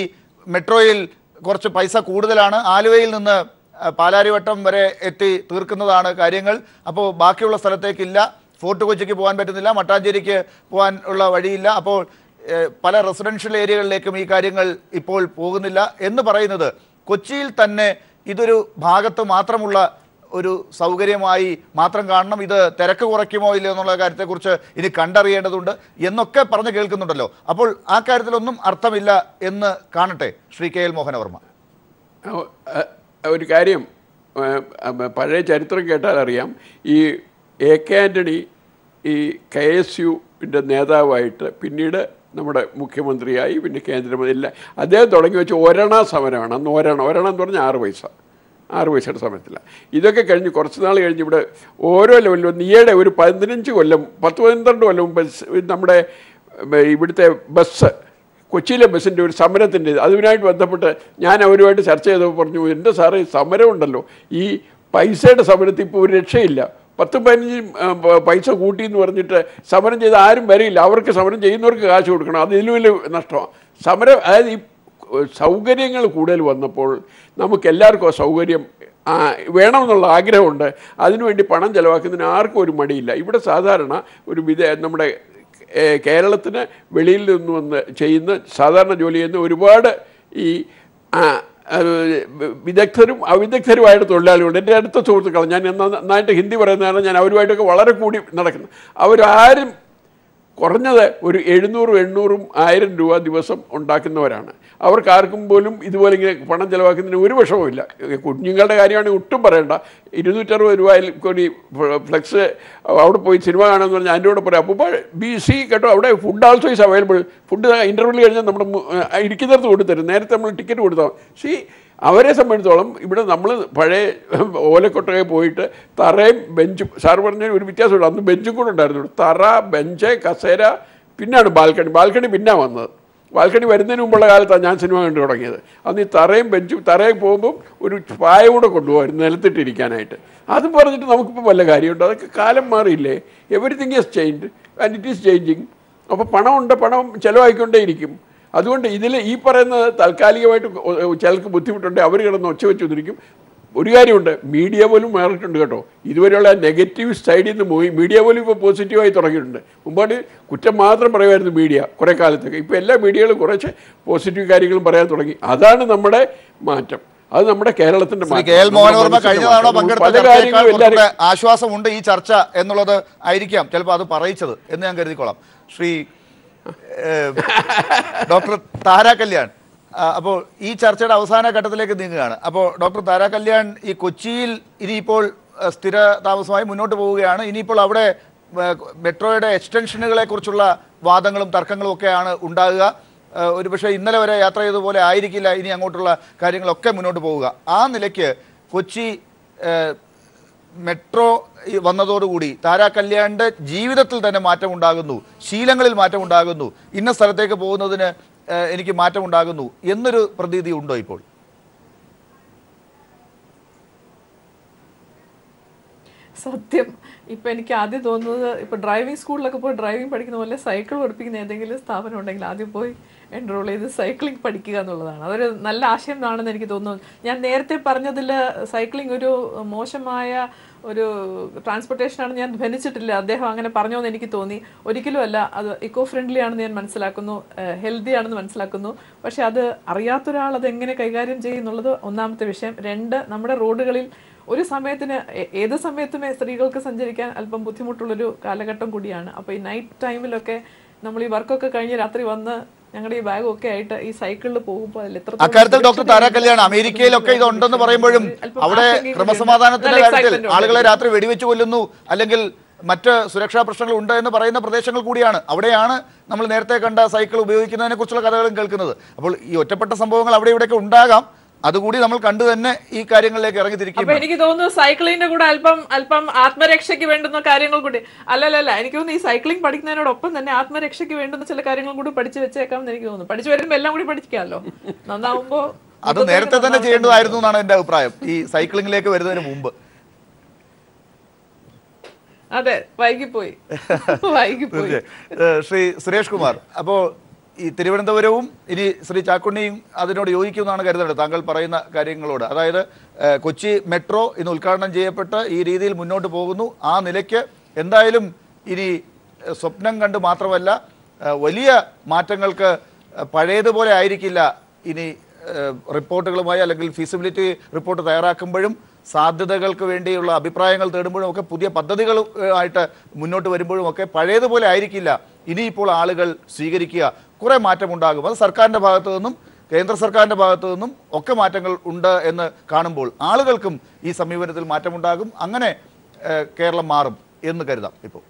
മെട്രോയിൽ കുറച്ച് പൈസ കൂടുതലാണ്, ആലുവയിൽ നിന്ന് പാലാരിവട്ടം വരെ എത്തി തീർക്കുന്നതാണ് കാര്യങ്ങൾ. അപ്പോൾ ബാക്കിയുള്ള സ്ഥലത്തേക്കില്ല. ഫോർട്ട് കൊച്ചിക്ക് പോകാൻ പറ്റുന്നില്ല, മട്ടാഞ്ചേരിക്ക് പോകാൻ ഉള്ള വഴിയില്ല. അപ്പോൾ പല റെസിഡൻഷ്യൽ ഏരിയകളിലേക്കും ഈ കാര്യങ്ങൾ ഇപ്പോൾ പോകുന്നില്ല എന്ന് പറയുന്നത് കൊച്ചിയിൽ തന്നെ ഇതൊരു ഭാഗത്ത് മാത്രമുള്ള ഒരു സൗകര്യമായി മാത്രം കാണണം, ഇത് തിരക്ക് കുറയ്ക്കുമോ ഇല്ലയോ എന്നുള്ള കാര്യത്തെക്കുറിച്ച് ഇനി കണ്ടറിയേണ്ടതുണ്ട് എന്നൊക്കെ പറഞ്ഞ് കേൾക്കുന്നുണ്ടല്ലോ. അപ്പോൾ ആ കാര്യത്തിലൊന്നും അർത്ഥമില്ല എന്ന് കാണട്ടെ ശ്രീ KL മോഹനവർമ്മ. ഒരു കാര്യം, പഴയ ചരിത്രം കേട്ടാൽ അറിയാം. ഈ AK ആൻ്റണി ഈ KSUവിൻ്റെ നേതാവായിട്ട് പിന്നീട് നമ്മുടെ മുഖ്യമന്ത്രിയായി, പിന്നെ കേന്ദ്രമന്ത്രി ഇല്ല, അദ്ദേഹം തുടങ്ങി വെച്ച ഒരണ സമരമാണ്. അന്ന് ഒരെണ്ണം എന്ന് പറഞ്ഞാൽ 6 പൈസയുടെ സമയത്തില്ല. ഇതൊക്കെ കഴിഞ്ഞ് കുറച്ച് നാൾ കഴിഞ്ഞ് ഇവിടെ ഓരോ ലെവലിലും ഈയിടെ ഒരു 15 കൊല്ലം 10-12 കൊല്ലം മുമ്പ് നമ്മുടെ ഇവിടുത്തെ ബസ്, കൊച്ചിയിലെ ബസ്സിൻ്റെ ഒരു സമരത്തിൻ്റെ അതുമായിട്ട് ബന്ധപ്പെട്ട് ഞാൻ അവരുമായിട്ട് ചർച്ച ചെയ്തപ്പോൾ പറഞ്ഞു, എൻ്റെ സാറേ സമരം ഉണ്ടല്ലോ, ഈ പൈസയുടെ സമരത്തിൽ ഇപ്പോൾ ഒരു രക്ഷയില്ല. 10-15 പൈസ കൂട്ടിയെന്ന് പറഞ്ഞിട്ട് സമരം ചെയ്ത് ആരും വരില്ല. അവർക്ക് സമരം ചെയ്യുന്നവർക്ക് കാശ് കൊടുക്കണം, അത് ഇതിലും വലിയ നഷ്ടമാണ്. സമരം, അതായത് ഈ സൗകര്യങ്ങൾ കൂടുതൽ വന്നപ്പോൾ നമുക്ക് എല്ലാവർക്കും സൗകര്യം വേണമെന്നുള്ള ആഗ്രഹമുണ്ട്. അതിനുവേണ്ടി പണം ചെലവാക്കുന്നതിന് ആർക്കും ഒരു മടിയില്ല. ഇവിടെ സാധാരണ ഒരു നമ്മുടെ കേരളത്തിന് വെളിയിൽ നിന്ന് വന്ന് ചെയ്യുന്ന സാധാരണ ജോലി ചെയ്യുന്ന ഒരുപാട് ഈ വിദഗ്ധരും അവിദഗ്ധരുമായിട്ട് തൊഴിലാളികളുണ്ട്. എൻ്റെ അടുത്ത സുഹൃത്തുക്കൾ, ഞാൻ നന്നായിട്ട് ഹിന്ദി പറയുന്നതാണ്, ഞാൻ അവരുമായിട്ടൊക്കെ വളരെ കൂടി നടക്കുന്നു. അവരാരും കുറഞ്ഞത് ഒരു 700-800-1000 രൂപ ദിവസം ഉണ്ടാക്കുന്നവരാണ്. അവർക്കാർക്കും പോലും ഇതുപോലെ ഇങ്ങനെ പണം ചെലവാക്കുന്നതിന് ഒരു വിഷമവുമില്ല. കുഞ്ഞുങ്ങളുടെ കാര്യമാണെങ്കിൽ ഒട്ടും പറയണ്ട. 260 രൂപയിൽ കൂടി ഫ്ലെക്സ് അവിടെ പോയി സിനിമ കാണുമെന്ന് പറഞ്ഞാൽ അതിൻ്റെ കൂടെ പറയാം അപ്പോൾ BC കേട്ടോ, അവിടെ food also is available. Food interview കഴിഞ്ഞാൽ നമ്മുടെ ഇരിക്കുന്നിടത്ത് കൊണ്ടുതരും. നേരത്തെ നമ്മൾ ടിക്കറ്റ് കൊടുത്താൽ അവരെ സംബന്ധിച്ചോളം ഇവിടെ നമ്മൾ പഴയ ഓലക്കൊട്ടകയിൽ പോയിട്ട് തറയും ബെഞ്ചും, സാർ പറഞ്ഞ ഒരു വ്യത്യാസമുണ്ട്, അന്ന് ബെഞ്ചും കൂടെ ഉണ്ടായിരുന്നു. തറ, ബെഞ്ച്, കസേര, പിന്നാണ് ബാൽക്കണി പിന്നെ വന്നത്. ബാൽക്കണി വരുന്നതിന് മുമ്പുള്ള കാലത്താണ് ഞാൻ സിനിമ കണ്ടു തുടങ്ങിയത്. അന്ന് ഈ തറയും ബെഞ്ചും, തറയിൽ പോകുമ്പം ഒരു പായ കൂടെ കൊണ്ടുപോകായിരുന്നു നിലത്തിട്ടിരിക്കാനായിട്ട്. അതും പറഞ്ഞിട്ട് നമുക്കിപ്പോൾ വല്ല കാര്യമുണ്ട്? അതൊക്കെ കാലം മാറിയില്ലേ? Everything is changed and it is changing. അപ്പോൾ പണമുണ്ട്, പണം ചിലവായിക്കൊണ്ടേയിരിക്കും. അതുകൊണ്ട് ഇതിൽ ഈ പറയുന്നത് താൽക്കാലികമായിട്ട് ചിലർക്ക് ബുദ്ധിമുട്ടുണ്ട്, അവർ കിടന്ന് ഒച്ച വെച്ചുകൊണ്ടിരിക്കും. ഒരു കാര്യമുണ്ട്, മീഡിയ പോലും മാറിയിട്ടുണ്ട് കേട്ടോ. ഇതുവരെയുള്ള നെഗറ്റീവ് സൈഡിൽ നിന്ന് പോയി മീഡിയ പോലും ഇപ്പോൾ പോസിറ്റീവായി തുടങ്ങിയിട്ടുണ്ട്. മുമ്പാണ് കുറ്റം മാത്രം പറയുമായിരുന്നു മീഡിയ കുറേ കാലത്തൊക്കെ. ഇപ്പോൾ എല്ലാ മീഡിയകളും കുറച്ച് പോസിറ്റീവ് കാര്യങ്ങളും പറയാൻ തുടങ്ങി. അതാണ് നമ്മുടെ മാറ്റം. അത് നമ്മുടെ കേരളത്തിന്റെ KL മോഹനവർമ്മ കഴിഞ്ഞ തവണ പങ്കെടുത്ത ആശ്വാസമുണ്ട് ഈ ചർച്ച എന്നുള്ളത് ആയിരിക്കാം ചിലപ്പോൾ അത് പറയിച്ചത് എന്ന് ഞാൻ കരുതിക്കോളാം. ശ്രീ ഡോക്ടർ താര കല്യാൺ, അപ്പോൾ ഈ ചർച്ചയുടെ അവസാന ഘട്ടത്തിലേക്ക് നീങ്ങുകയാണ്. അപ്പോൾ ഡോക്ടർ താര കല്യാൺ, ഈ കൊച്ചിയിൽ ഇനിയിപ്പോൾ സ്ഥിര താമസമായി മുന്നോട്ട് പോവുകയാണ്. ഇനിയിപ്പോൾ അവിടെ മെട്രോയുടെ എക്സ്റ്റൻഷനുകളെ കുറിച്ചുള്ള വാദങ്ങളും തർക്കങ്ങളും ഒക്കെയാണ് ഉണ്ടാകുക. ഒരുപക്ഷെ ഇന്നലെ വരെ യാത്ര ചെയ്തതുപോലെ ആയിരിക്കില്ല ഇനി അങ്ങോട്ടുള്ള കാര്യങ്ങളൊക്കെ മുന്നോട്ട് പോവുക. ആ നിലയ്ക്ക് കൊച്ചി മെട്രോ വന്നതോടുകൂടി താര കല്യാണിന്റെ ജീവിതത്തിൽ തന്നെ മാറ്റമുണ്ടാകുന്നു, ശീലങ്ങളിൽ മാറ്റമുണ്ടാകുന്നു, ഇന്ന സ്ഥലത്തേക്ക് പോകുന്നതിന് എനിക്ക് മാറ്റമുണ്ടാകുന്നു എന്നൊരു പ്രതീതി ഉണ്ടോ ഇപ്പോൾ? സത്യം ഇപ്പം എനിക്ക് ആദ്യം തോന്നുന്നത്, ഇപ്പോൾ ഡ്രൈവിംഗ് സ്കൂളിലൊക്കെ പോയി ഡ്രൈവിംഗ് പഠിക്കുന്ന പോലെ സൈക്കിൾ പഠിപ്പിക്കുന്ന ഏതെങ്കിലും സ്ഥാപനം ഉണ്ടെങ്കിൽ ആദ്യം പോയി എൻറോൾ ചെയ്ത് സൈക്ലിംഗ് പഠിക്കുക എന്നുള്ളതാണ്. അതൊരു നല്ല ആശയം ആണെന്ന് എനിക്ക് തോന്നുന്നു. ഞാൻ നേരത്തെ പറഞ്ഞതിൽ സൈക്ലിംഗ് ഒരു മോശമായ ഒരു ട്രാൻസ്പോർട്ടേഷനാണെന്ന് ഞാൻ ധനിച്ചിട്ടില്ല. അദ്ദേഹം അങ്ങനെ പറഞ്ഞോ എന്ന് എനിക്ക് തോന്നി. ഒരിക്കലും അല്ല, അത് ഇക്കോ ഫ്രണ്ട്ലി ആണെന്ന് ഞാൻ മനസ്സിലാക്കുന്നു, ഹെൽത്തി ആണെന്ന് മനസ്സിലാക്കുന്നു. പക്ഷെ അത് അറിയാത്തൊരാൾ അത് എങ്ങനെ കൈകാര്യം ചെയ്യുന്നുള്ളത് ഒന്നാമത്തെ വിഷയം. രണ്ട്, നമ്മുടെ റോഡുകളിൽ ഒരു സമയത്തിന് ഏത് സമയത്തും സ്ത്രീകൾക്ക് സഞ്ചരിക്കാൻ അല്പം ബുദ്ധിമുട്ടുള്ളൊരു കാലഘട്ടം കൂടിയാണ്. അപ്പോൾ ഈ നൈറ്റ് ടൈമിലൊക്കെ നമ്മൾ ഈ വർക്കൊക്കെ കഴിഞ്ഞ് രാത്രി വന്ന് ഞങ്ങളുടെ ഈ ബാഗും ഒക്കെ ആയിട്ട് ഈ സൈക്കിളിൽ പോകുമ്പോൾ അക്കാര്യത്തിൽ ഡോക്ടർ താര കല്യാൺ, അമേരിക്കയിലൊക്കെ ഇത് ഉണ്ടെന്ന് പറയുമ്പോഴും അവിടെ ക്രമസമാധാനത്തിന്റെ കാര്യത്തിൽ ആളുകളെ രാത്രി വെടിവെച്ച് കൊല്ലുന്നു അല്ലെങ്കിൽ മറ്റ് സുരക്ഷാ പ്രശ്നങ്ങൾ ഉണ്ട് എന്ന് പറയുന്ന പ്രദേശങ്ങൾ കൂടിയാണ്. അവിടെയാണ് നമ്മൾ നേരത്തെ കണ്ട സൈക്കിൾ ഉപയോഗിക്കുന്നതിനെ കുറിച്ചുള്ള കഥകളും കേൾക്കുന്നത്. അപ്പോൾ ഈ ഒറ്റപ്പെട്ട സംഭവങ്ങൾ അവിടെ ഇവിടെയൊക്കെ ഉണ്ടാകാം. അതുകൂടി നമ്മൾ കണ്ടു തന്നെ ഈ കാര്യങ്ങളിലേക്ക് ഇറങ്ങി തിരിക്കും. എനിക്ക് തോന്നുന്നു സൈക്ലിങ്ങിന്റെ കൂടെ അല്പം ആത്മരക്ഷയ്ക്ക് വേണ്ടുന്ന കാര്യങ്ങൾ കൂടി അല്ലല്ല എനിക്ക് തോന്നുന്നു ഈ സൈക്ലിംഗ് പഠിക്കുന്നതിനോടൊപ്പം തന്നെ ആത്മരക്ഷയ്ക്ക് വേണ്ടുന്ന ചില കാര്യങ്ങൾ കൂടി പഠിച്ചു വെച്ചേക്കാം എന്ന് എനിക്ക് തോന്നുന്നു. പഠിച്ചു വരുമ്പോൾ എല്ലാം കൂടി പഠിക്കാമല്ലോ, നന്നാവുമ്പോ. അത് നേരത്തെ തന്നെ ചെയ്യേണ്ടതായിരുന്നു എന്നാണ് എന്റെ അഭിപ്രായം, ഈ സൈക്ലിംഗിലേക്ക് വരുന്നതിന് മുമ്പ്. അതെ, വൈകിപ്പോയി. ശ്രീ സുരേഷ് കുമാർ, അപ്പോൾ ഈ തിരുവനന്തപുരവും ഇനി ശ്രീ ചാക്കുണ്ണിയും അതിനോട് യോജിക്കുമെന്നാണ് കരുതേണ്ടത് താങ്കൾ പറയുന്ന കാര്യങ്ങളോട്. അതായത് കൊച്ചി മെട്രോ ഇന്ന് ഉദ്ഘാടനം ചെയ്യപ്പെട്ട് ഈ രീതിയിൽ മുന്നോട്ട് പോകുന്നു. ആ നിലയ്ക്ക് എന്തായാലും ഇനി സ്വപ്നം കണ്ട് മാത്രമല്ല വലിയ മാറ്റങ്ങൾക്ക് പഴയതുപോലെ ആയിരിക്കില്ല ഇനി റിപ്പോർട്ടുകളുമായി അല്ലെങ്കിൽ ഫീസിബിലിറ്റി റിപ്പോർട്ട് തയ്യാറാക്കുമ്പോഴും സാധ്യതകൾക്ക് വേണ്ടിയുള്ള അഭിപ്രായങ്ങൾ തേടുമ്പോഴും ഒക്കെ പുതിയ പദ്ധതികളുമായിട്ട് മുന്നോട്ട് വരുമ്പോഴും ഒക്കെ പഴയതുപോലെ ആയിരിക്കില്ല ഇനിയിപ്പോൾ ആളുകൾ സ്വീകരിക്കുക. കുറേ മാറ്റമുണ്ടാകും. അത് സർക്കാരിൻ്റെ ഭാഗത്തു നിന്നും കേന്ദ്ര സർക്കാരിൻ്റെ ഭാഗത്തു നിന്നും ഒക്കെ മാറ്റങ്ങൾ ഉണ്ട് എന്ന് കാണുമ്പോൾ ആളുകൾക്കും ഈ സമീപനത്തിൽ മാറ്റമുണ്ടാകും. അങ്ങനെ കേരളം മാറും എന്ന് കരുതാം. ഇപ്പോൾ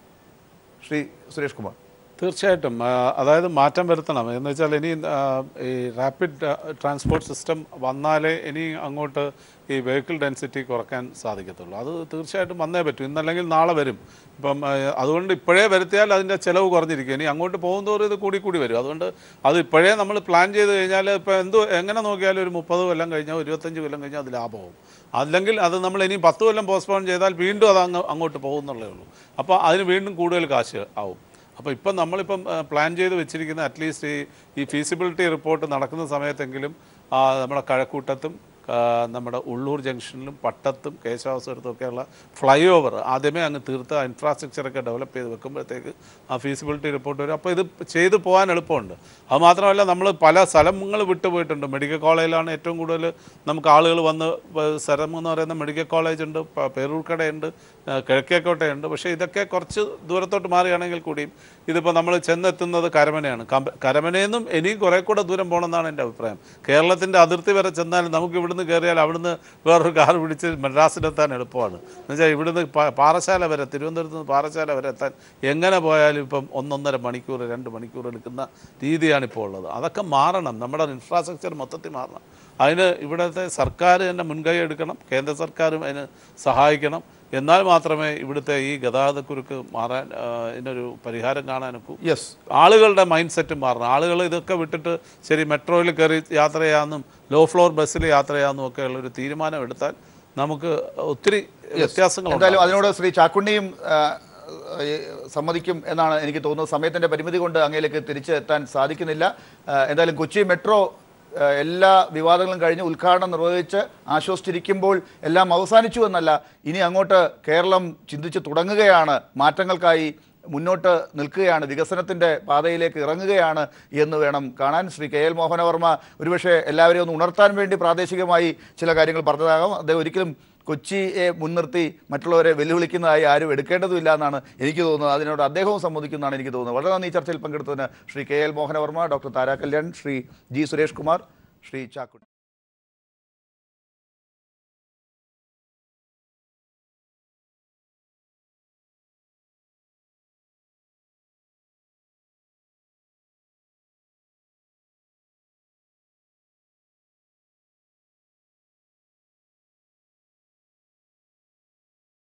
ശ്രീ സുരേഷ് കുമാർ. തീർച്ചയായിട്ടും അതായത് മാറ്റം വരുത്തണം എന്ന് വെച്ചാൽ ഇനി ഈ റാപ്പിഡ് ട്രാൻസ്പോർട്ട് സിസ്റ്റം വന്നാലേ ഇനി അങ്ങോട്ട് ഈ വെഹിക്കിൾ ഡെൻസിറ്റി കുറയ്ക്കാൻ സാധിക്കത്തുള്ളൂ. അത് തീർച്ചയായിട്ടും വന്നേ പറ്റും, ഇന്നല്ലെങ്കിൽ നാളെ വരും. ഇപ്പം അതുകൊണ്ട് ഇപ്പോഴേ വരുത്തിയാൽ അതിൻ്റെ ചിലവ് കുറഞ്ഞിരിക്കും. ഇനി അങ്ങോട്ട് പോകുന്നതോറും ഇത് കൂടി വരും. അതുകൊണ്ട് അത് ഇപ്പോഴേ നമ്മൾ പ്ലാൻ ചെയ്ത് കഴിഞ്ഞാൽ ഇപ്പോൾ എങ്ങനെ നോക്കിയാലും ഒരു 30 കൊല്ലം കഴിഞ്ഞാൽ 25 കൊല്ലം കഴിഞ്ഞാൽ അത് ലാഭമാവും. അല്ലെങ്കിൽ അത് നമ്മൾ ഇനി 10 കൊല്ലം പോസ്റ്റ്പോൺ ചെയ്താൽ വീണ്ടും അത് അങ്ങോട്ട് പോകുന്നുള്ളേ ഉള്ളൂ. അപ്പോൾ അതിന് വീണ്ടും കൂടുതൽ കാശ് ആവും. അപ്പോൾ ഇപ്പം നമ്മളിപ്പം പ്ലാൻ ചെയ്ത് വെച്ചിരിക്കുന്ന അറ്റ്ലീസ്റ്റ് ഈ ഫീസിബിലിറ്റി റിപ്പോർട്ട് നടക്കുന്ന സമയത്തെങ്കിലും നമ്മുടെ കഴക്കൂട്ടത്തും നമ്മുടെ ഉള്ളൂർ ജംഗ്ഷനിലും പട്ടത്തും കേശവാസപുരത്തും ഒക്കെയുള്ള ഫ്ലൈ ഓവർ ആദ്യമേ അങ്ങ് തീർത്ത് ഇൻഫ്രാസ്ട്രക്ചറൊക്കെ ഡെവലപ്പ് ചെയ്ത് വെക്കുമ്പോഴത്തേക്ക് ആ ഫീസിബിലിറ്റി റിപ്പോർട്ട് വരും. അപ്പോൾ ഇത് ചെയ്തു പോകാൻ എളുപ്പമുണ്ട്. അത് മാത്രമല്ല നമ്മൾ പല സ്ഥലങ്ങൾ വിട്ടുപോയിട്ടുണ്ട്. മെഡിക്കൽ കോളേജിലാണ് ഏറ്റവും കൂടുതൽ നമുക്ക് ആളുകൾ വന്ന് സ്ഥലം എന്ന് പറയുന്ന മെഡിക്കൽ കോളേജ് ഉണ്ട്, പേരൂർക്കടയുണ്ട്, കിഴക്കേക്കോട്ടയുണ്ട്. പക്ഷേ ഇതൊക്കെ കുറച്ച് ദൂരത്തോട്ട് മാറുകയാണെങ്കിൽ കൂടിയും ഇതിപ്പോൾ നമ്മൾ ചെന്നെത്തുന്നത് കരമനയാണ്. കരമനയിൽ നിന്നും ഇനിയും കുറേ കൂടെ ദൂരം പോകണമെന്നാണ് എൻ്റെ അഭിപ്രായം. കേരളത്തിൻ്റെ അതിർത്തി വരെ ചെന്നാലും നമുക്ക് ഇവിടുന്ന് കയറിയാൽ അവിടുന്ന് വേറൊരു കാർ പിടിച്ച് മദ്രാസിലെത്താൻ എളുപ്പമാണ്. എന്നുവെച്ചാൽ ഇവിടുന്ന് പാറശാല വരെ, തിരുവനന്തപുരത്ത് നിന്ന് പാറശാല വരെ എത്താൻ എങ്ങനെ പോയാലും ഇപ്പം 1.5 മണിക്കൂർ 2 മണിക്കൂർ എടുക്കുന്ന രീതിയാണ് ഇപ്പോൾ ഉള്ളത്. അതൊക്കെ മാറണം. നമ്മുടെ ഇൻഫ്രാസ്ട്രക്ചർ മൊത്തത്തിൽ മാറണം. അതിന് ഇവിടുത്തെ സർക്കാർ തന്നെ മുൻകൈ എടുക്കണം, കേന്ദ്ര സർക്കാരും അതിന് സഹായിക്കണം. എന്നാൽ മാത്രമേ ഇവിടുത്തെ ഈ ഗതാഗതക്കുരുക്ക് മാറാൻ ഇതിനൊരു പരിഹാരം കാണാനൊക്കെ. ആളുകളുടെ മൈൻഡ് സെറ്റ് മാറണം. ആളുകൾ ഇതൊക്കെ വിട്ടിട്ട് ശരി മെട്രോയിൽ കയറി യാത്ര ചെയ്യാമെന്നും ലോ ഫ്ലോർ ബസ്സിൽ യാത്ര ചെയ്യാമെന്നും ഒക്കെ ഉള്ളൊരു തീരുമാനം എടുത്താൽ നമുക്ക് ഒത്തിരി വ്യത്യാസങ്ങൾ. എന്തായാലും അതിനോട് ശ്രീ ചാക്കുണ്ണിയും സമ്മതിക്കും എന്നാണ് എനിക്ക് തോന്നുന്നത്. സമയത്തിൻ്റെ പരിമിതി കൊണ്ട് അങ്ങയിലേക്ക് തിരിച്ചെത്താൻ സാധിക്കുന്നില്ല. എന്തായാലും കൊച്ചി മെട്രോ എല്ലാ വിവാദങ്ങളും കഴിഞ്ഞ് ഉദ്ഘാടനം നിർവഹിച്ച് ആശ്വസിച്ചിരിക്കുമ്പോൾ എല്ലാം അവസാനിച്ചു എന്നല്ല, ഇനി അങ്ങോട്ട് കേരളം ചിന്തിച്ച് തുടങ്ങുകയാണ്, മാറ്റങ്ങൾക്കായി മുന്നോട്ട് നിൽക്കുകയാണ്, വികസനത്തിൻ്റെ പാതയിലേക്ക് ഇറങ്ങുകയാണ് എന്ന് വേണം കാണാൻ. ശ്രീ KL മോഹനവർമ്മ ഒരുപക്ഷെ എല്ലാവരെയും ഒന്ന് ഉണർത്താൻ വേണ്ടി പ്രാദേശികമായി ചില കാര്യങ്ങൾ പറഞ്ഞതാകാം. അദ്ദേഹം ഒരിക്കലും കൊച്ചിയെ മുൻനിർത്തി മറ്റുള്ളവരെ വെല്ലുവിളിക്കുന്നതായി ആരും എടുക്കേണ്ടതുമില്ല എന്നാണ് എനിക്ക് തോന്നുന്നത്. അതിനോട് അദ്ദേഹവും സമ്മതിക്കുന്നതാണ് എനിക്ക് തോന്നുന്നത്. വളരെ നന്ദി ഈ ചർച്ചയിൽ പങ്കെടുത്തതിന് Shri KL Mohanavarma, doctor Tara Kalyan, Shri G Suresh Kumar, Shri Chakkunni.